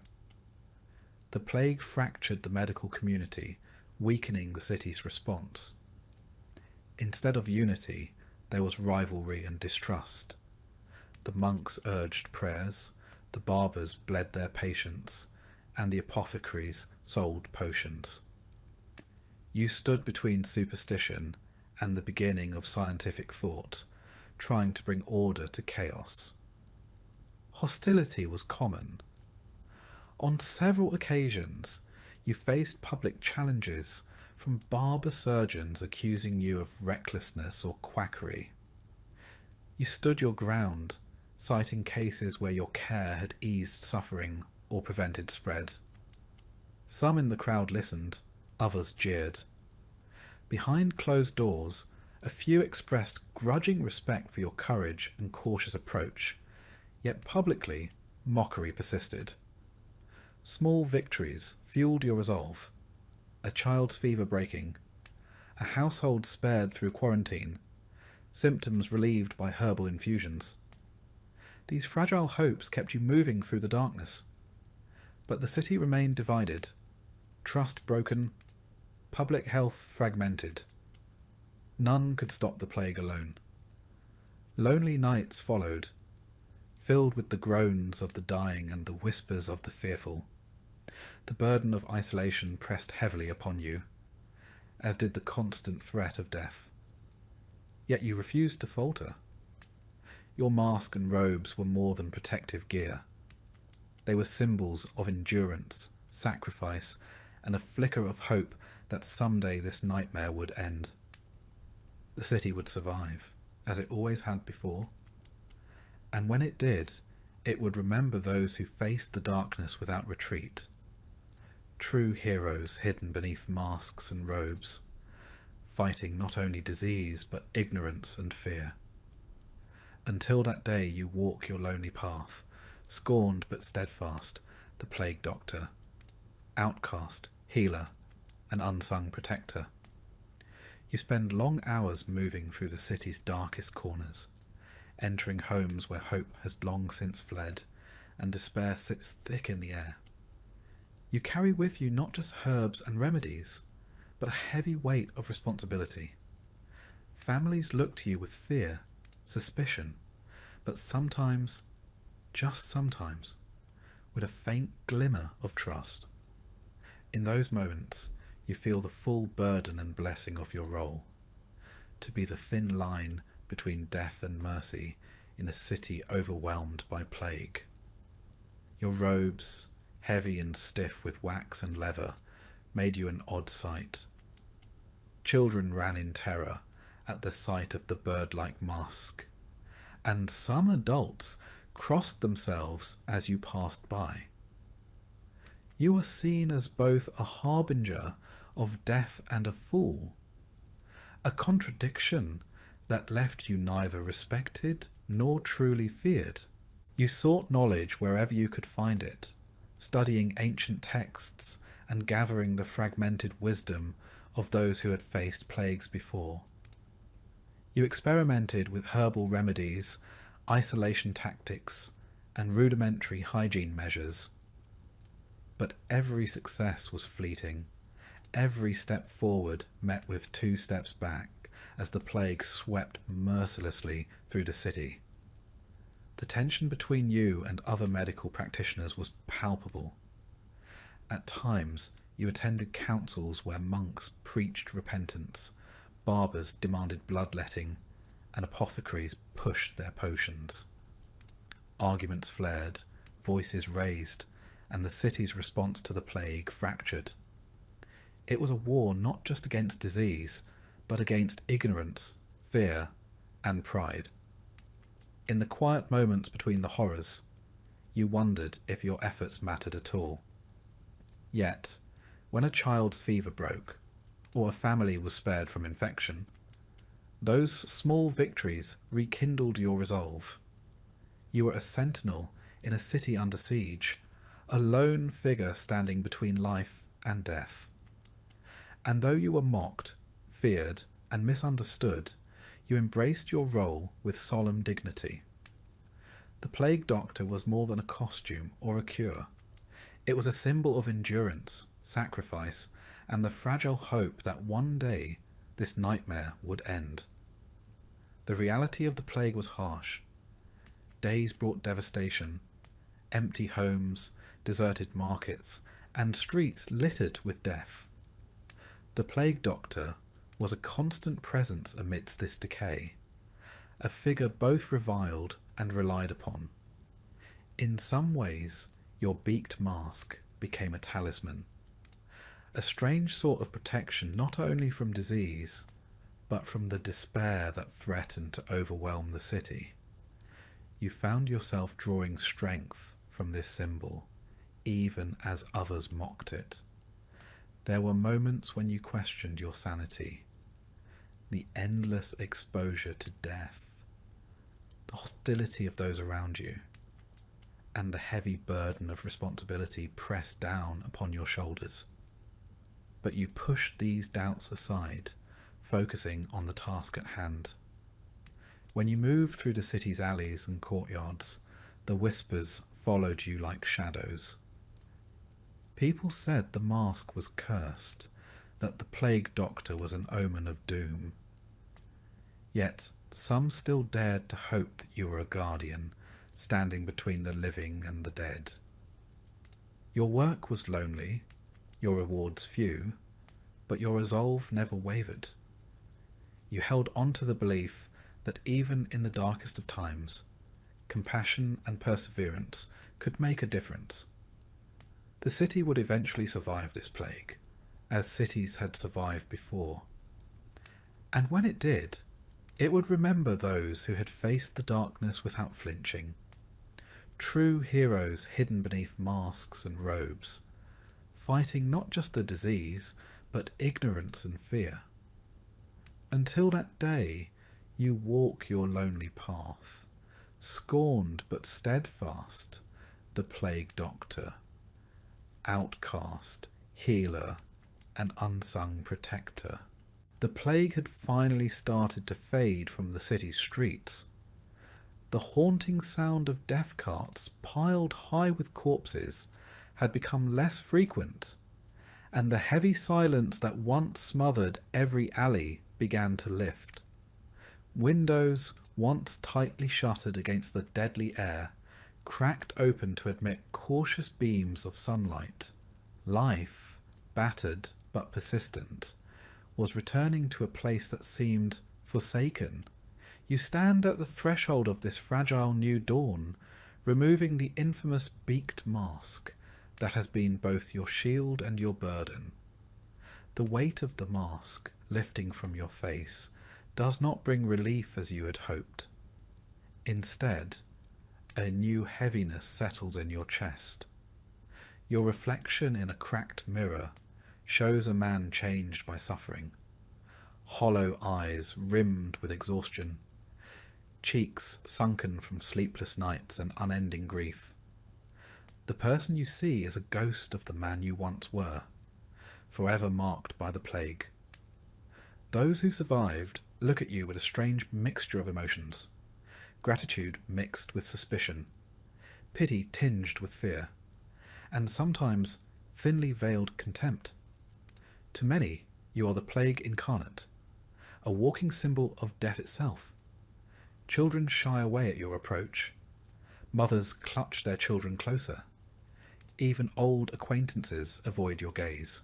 The plague fractured the medical community, weakening the city's response. Instead of unity, there was rivalry and distrust. The monks urged prayers, the barbers bled their patients, and the apothecaries sold potions. You stood between superstition and the beginning of scientific thought, trying to bring order to chaos. Hostility was common. On several occasions, you faced public challenges from barber surgeons accusing you of recklessness or quackery. You stood your ground, citing cases where your care had eased suffering or prevented spread. Some in the crowd listened, others jeered. Behind closed doors, a few expressed grudging respect for your courage and cautious approach, yet publicly, mockery persisted. Small victories fueled your resolve. A child's fever breaking, a household spared through quarantine, symptoms relieved by herbal infusions. These fragile hopes kept you moving through the darkness. But the city remained divided, trust broken, public health fragmented. None could stop the plague alone. Lonely nights followed, filled with the groans of the dying and the whispers of the fearful. The burden of isolation pressed heavily upon you, as did the constant threat of death. Yet you refused to falter. Your mask and robes were more than protective gear. They were symbols of endurance, sacrifice, and a flicker of hope that someday this nightmare would end. The city would survive, as it always had before. And when it did, it would remember those who faced the darkness without retreat. True heroes hidden beneath masks and robes, fighting not only disease but ignorance and fear. Until that day you walk your lonely path, scorned but steadfast, the plague doctor, outcast, healer, and unsung protector. You spend long hours moving through the city's darkest corners, entering homes where hope has long since fled, and despair sits thick in the air. You carry with you not just herbs and remedies, but a heavy weight of responsibility. Families look to you with fear, suspicion, but sometimes, just sometimes, with a faint glimmer of trust. In those moments, you feel the full burden and blessing of your role, to be the thin line between death and mercy in a city overwhelmed by plague. Your robes, heavy and stiff with wax and leather, made you an odd sight. Children ran in terror at the sight of the bird-like mask, and some adults crossed themselves as you passed by. You are seen as both a harbinger of death and a fool, a contradiction that left you neither respected nor truly feared. You sought knowledge wherever you could find it, studying ancient texts and gathering the fragmented wisdom of those who had faced plagues before. You experimented with herbal remedies, isolation tactics, and rudimentary hygiene measures. But every success was fleeting. Every step forward met with 2 steps back as the plague swept mercilessly through the city. The tension between you and other medical practitioners was palpable. At times, you attended councils where monks preached repentance, barbers demanded bloodletting, and apothecaries pushed their potions. Arguments flared, voices raised, and the city's response to the plague fractured. It was a war not just against disease, but against ignorance, fear, and pride. In the quiet moments between the horrors, you wondered if your efforts mattered at all. Yet, when a child's fever broke, or a family was spared from infection, those small victories rekindled your resolve. You were a sentinel in a city under siege, a lone figure standing between life and death. And though you were mocked, feared, and misunderstood, you embraced your role with solemn dignity. The plague doctor was more than a costume or a cure. It was a symbol of endurance, sacrifice, and the fragile hope that one day this nightmare would end. The reality of the plague was harsh. Days brought devastation, empty homes, deserted markets, and streets littered with death. The plague doctor was a constant presence amidst this decay, a figure both reviled and relied upon. In some ways, your beaked mask became a talisman, a strange sort of protection not only from disease, but from the despair that threatened to overwhelm the city. You found yourself drawing strength from this symbol, even as others mocked it. There were moments when you questioned your sanity. The endless exposure to death, the hostility of those around you, and the heavy burden of responsibility pressed down upon your shoulders. But you pushed these doubts aside, focusing on the task at hand. When you moved through the city's alleys and courtyards, the whispers followed you like shadows. People said the mask was cursed, that the plague doctor was an omen of doom. Yet some still dared to hope that you were a guardian, standing between the living and the dead. Your work was lonely, your rewards few, but your resolve never wavered. You held on to the belief that even in the darkest of times, compassion and perseverance could make a difference. The city would eventually survive this plague, as cities had survived before. And when it did, it would remember those who had faced the darkness without flinching. True heroes hidden beneath masks and robes, fighting not just the disease, but ignorance and fear. Until that day, you walk your lonely path, scorned but steadfast, the plague doctor, outcast, healer, and unsung protector. The plague had finally started to fade from the city's streets. The haunting sound of death carts piled high with corpses had become less frequent, and the heavy silence that once smothered every alley began to lift. Windows, once tightly shuttered against the deadly air, cracked open to admit cautious beams of sunlight. Life, battered but persistent, was returning to a place that seemed forsaken. You stand at the threshold of this fragile new dawn, removing the infamous beaked mask that has been both your shield and your burden. The weight of the mask, lifting from your face, does not bring relief as you had hoped. Instead, a new heaviness settles in your chest. Your reflection in a cracked mirror shows a man changed by suffering. Hollow eyes rimmed with exhaustion, cheeks sunken from sleepless nights and unending grief. The person you see is a ghost of the man you once were, forever marked by the plague. Those who survived look at you with a strange mixture of emotions, gratitude mixed with suspicion, pity tinged with fear, and sometimes thinly veiled contempt. To many, you are the plague incarnate, a walking symbol of death itself. Children shy away at your approach. Mothers clutch their children closer. Even old acquaintances avoid your gaze.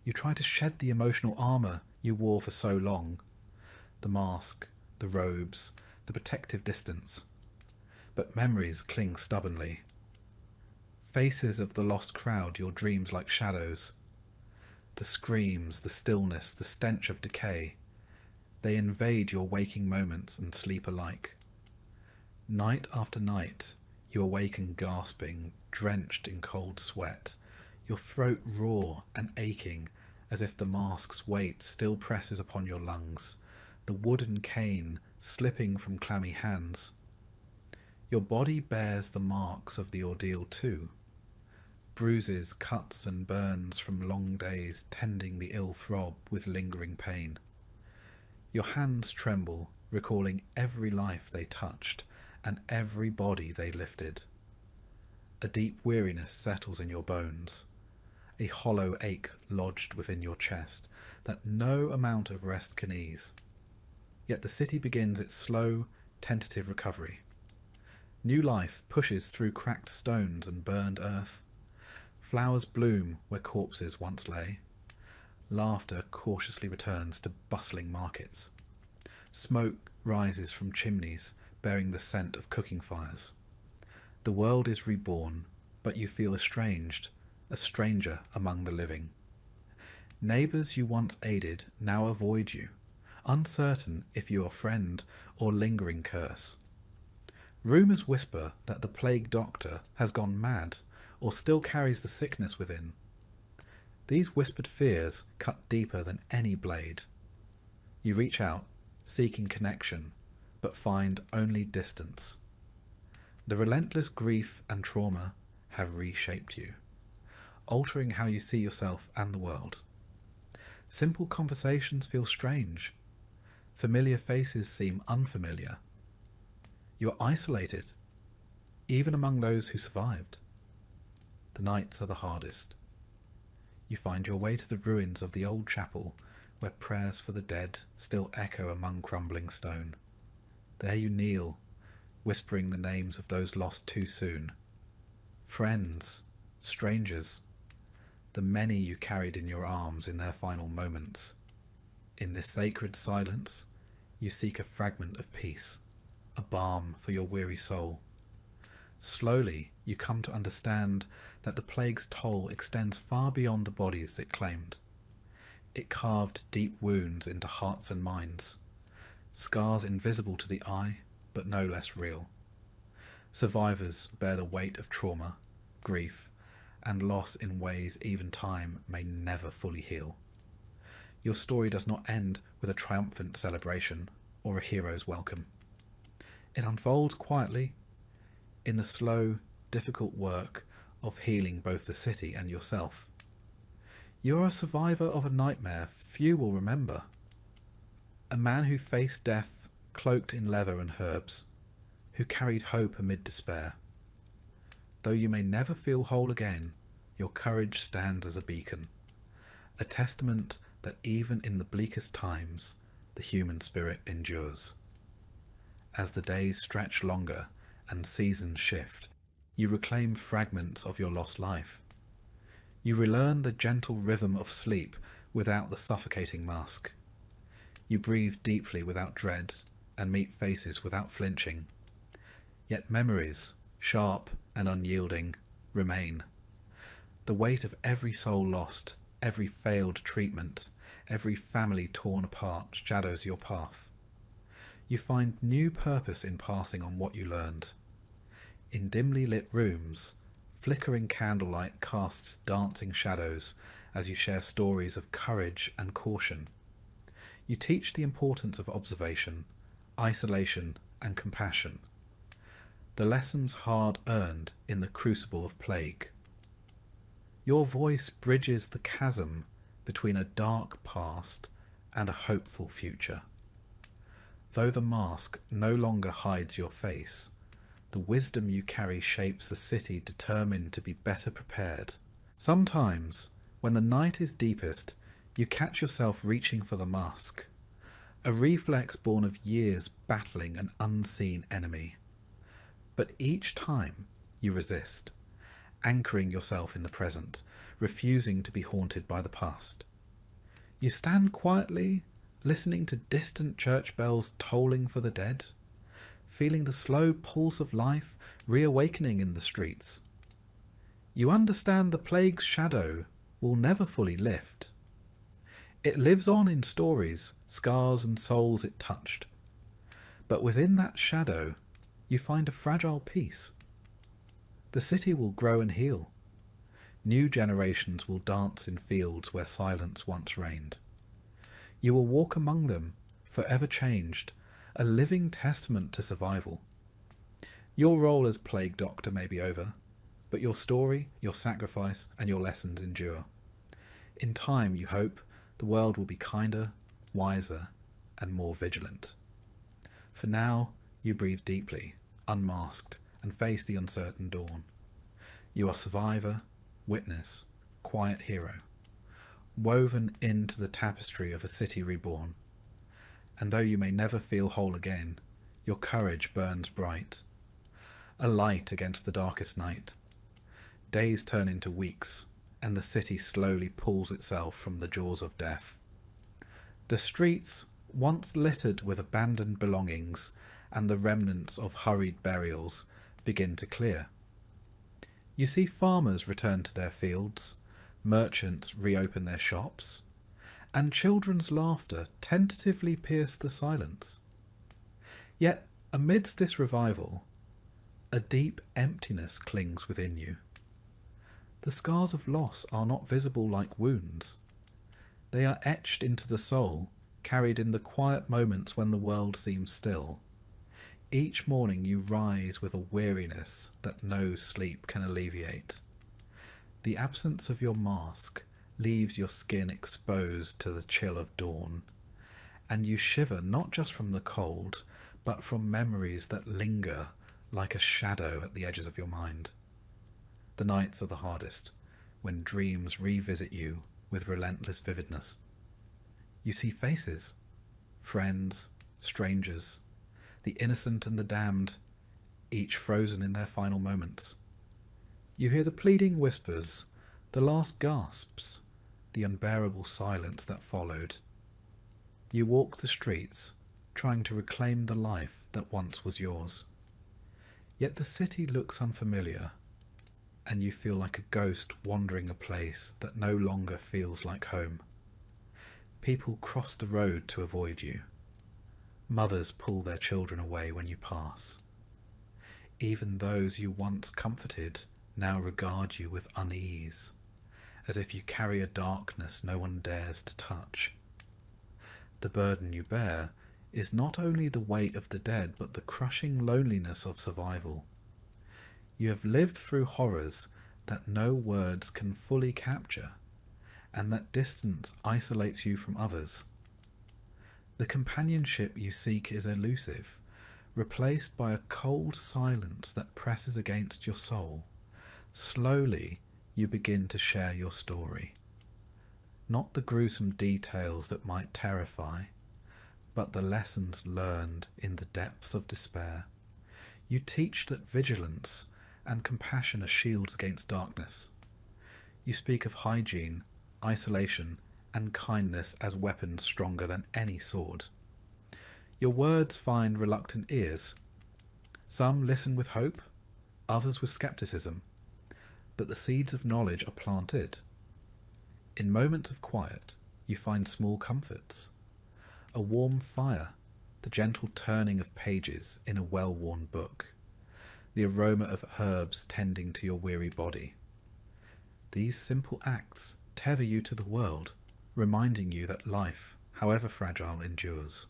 You try to shed the emotional armour you wore for so long, the mask, the robes, the protective distance. But memories cling stubbornly. Faces of the lost crowd your dreams like shadows. The screams, the stillness, the stench of decay. They invade your waking moments and sleep alike. Night after night, you awaken gasping, drenched in cold sweat, your throat raw and aching as if the mask's weight still presses upon your lungs, the wooden cane slipping from clammy hands. Your body bears the marks of the ordeal too. Bruises, cuts and burns from long days tending the ill throb with lingering pain. Your hands tremble, recalling every life they touched and every body they lifted. A deep weariness settles in your bones, a hollow ache lodged within your chest that no amount of rest can ease. Yet the city begins its slow, tentative recovery. New life pushes through cracked stones and burned earth. Flowers bloom where corpses once lay. Laughter cautiously returns to bustling markets. Smoke rises from chimneys bearing the scent of cooking fires. The world is reborn, but you feel estranged, a stranger among the living. Neighbours you once aided now avoid you, uncertain if you are friend or lingering curse. Rumours whisper that the plague doctor has gone mad or still carries the sickness within. These whispered fears cut deeper than any blade. You reach out, seeking connection, but find only distance. The relentless grief and trauma have reshaped you, altering how you see yourself and the world. Simple conversations feel strange. Familiar faces seem unfamiliar. You are isolated, even among those who survived. The nights are the hardest. You find your way to the ruins of the old chapel, where prayers for the dead still echo among crumbling stone. There you kneel, whispering the names of those lost too soon. Friends, strangers, the many you carried in your arms in their final moments. In this sacred silence, you seek a fragment of peace, a balm for your weary soul. Slowly, you come to understand that the plague's toll extends far beyond the bodies it claimed. It carved deep wounds into hearts and minds, scars invisible to the eye, but no less real. Survivors bear the weight of trauma, grief, and loss in ways even time may never fully heal. Your story does not end with a triumphant celebration or a hero's welcome. It unfolds quietly, in the slow, difficult work of healing both the city and yourself. You are a survivor of a nightmare few will remember. A man who faced death cloaked in leather and herbs, who carried hope amid despair. Though you may never feel whole again, your courage stands as a beacon, a testament that even in the bleakest times, the human spirit endures. As the days stretch longer and seasons shift, you reclaim fragments of your lost life. You relearn the gentle rhythm of sleep without the suffocating mask. You breathe deeply without dread and meet faces without flinching. Yet memories, sharp and unyielding, remain. The weight of every soul lost, every failed treatment, every family torn apart shadows your path. You find new purpose in passing on what you learned. In dimly lit rooms, flickering candlelight casts dancing shadows as you share stories of courage and caution. You teach the importance of observation, isolation, and compassion. The lessons hard earned in the crucible of plague. Your voice bridges the chasm between a dark past and a hopeful future. Though the mask no longer hides your face, The wisdom you carry shapes a city determined to be better prepared. Sometimes, when the night is deepest, you catch yourself reaching for the mask, a reflex born of years battling an unseen enemy. But each time you resist, anchoring yourself in the present, refusing to be haunted by the past. You stand quietly, listening to distant church bells tolling for the dead, feeling the slow pulse of life reawakening in the streets. You understand the plague's shadow will never fully lift. It lives on in stories, scars and souls it touched. But within that shadow, you find a fragile peace. The city will grow and heal. New generations will dance in fields where silence once reigned. You will walk among them, forever changed, a living testament to survival. Your role as plague doctor may be over, but your story, your sacrifice, and your lessons endure. In time, you hope, the world will be kinder, wiser, and more vigilant. For now, you breathe deeply, unmasked, and face the uncertain dawn. You are survivor, witness, quiet hero, woven into the tapestry of a city reborn. And though you may never feel whole again, your courage burns bright, a light against the darkest night. Days turn into weeks, and the city slowly pulls itself from the jaws of death. The streets, once littered with abandoned belongings and the remnants of hurried burials, begin to clear. You see farmers return to their fields, merchants reopen their shops, and children's laughter tentatively pierce the silence. Yet, amidst this revival, a deep emptiness clings within you. The scars of loss are not visible like wounds. They are etched into the soul, carried in the quiet moments when the world seems still. Each morning you rise with a weariness that no sleep can alleviate. The absence of your mask leaves your skin exposed to the chill of dawn, and you shiver not just from the cold, but from memories that linger like a shadow at the edges of your mind. The nights are the hardest, when dreams revisit you with relentless vividness. You see faces, friends, strangers, the innocent and the damned, each frozen in their final moments. You hear the pleading whispers, the last gasps, the unbearable silence that followed. You walk the streets, trying to reclaim the life that once was yours. Yet the city looks unfamiliar, and you feel like a ghost wandering a place that no longer feels like home. People cross the road to avoid you. Mothers pull their children away when you pass. Even those you once comforted now regard you with unease, as if you carry a darkness no one dares to touch. The burden you bear is not only the weight of the dead, but the crushing loneliness of survival. You have lived through horrors that no words can fully capture, and that distance isolates you from others. The companionship you seek is elusive, replaced by a cold silence that presses against your soul. Slowly, you begin to share your story. Not the gruesome details that might terrify, but the lessons learned in the depths of despair. You teach that vigilance and compassion are shields against darkness. You speak of hygiene, isolation, and kindness as weapons stronger than any sword. Your words find reluctant ears. Some listen with hope, others with skepticism, but the seeds of knowledge are planted. In moments of quiet, you find small comforts. A warm fire, the gentle turning of pages in a well-worn book, the aroma of herbs tending to your weary body. These simple acts tether you to the world, reminding you that life, however fragile, endures.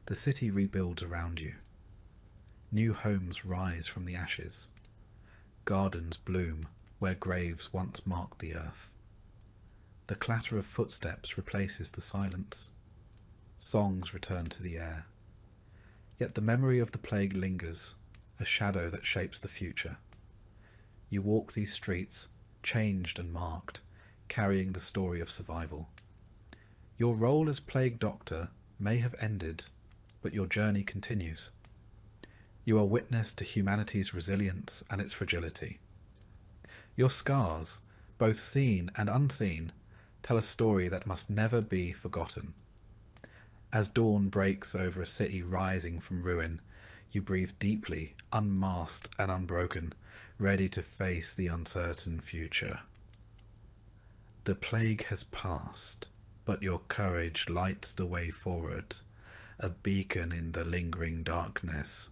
The city rebuilds around you. New homes rise from the ashes. Gardens bloom where graves once marked the earth. The clatter of footsteps replaces the silence. Songs return to the air. Yet the memory of the plague lingers, a shadow that shapes the future. You walk these streets, changed and marked, carrying the story of survival. Your role as plague doctor may have ended, but your journey continues. You are witness to humanity's resilience and its fragility. Your scars, both seen and unseen, tell a story that must never be forgotten. As dawn breaks over a city rising from ruin, you breathe deeply, unmasked and unbroken, ready to face the uncertain future. The plague has passed, but your courage lights the way forward, a beacon in the lingering darkness,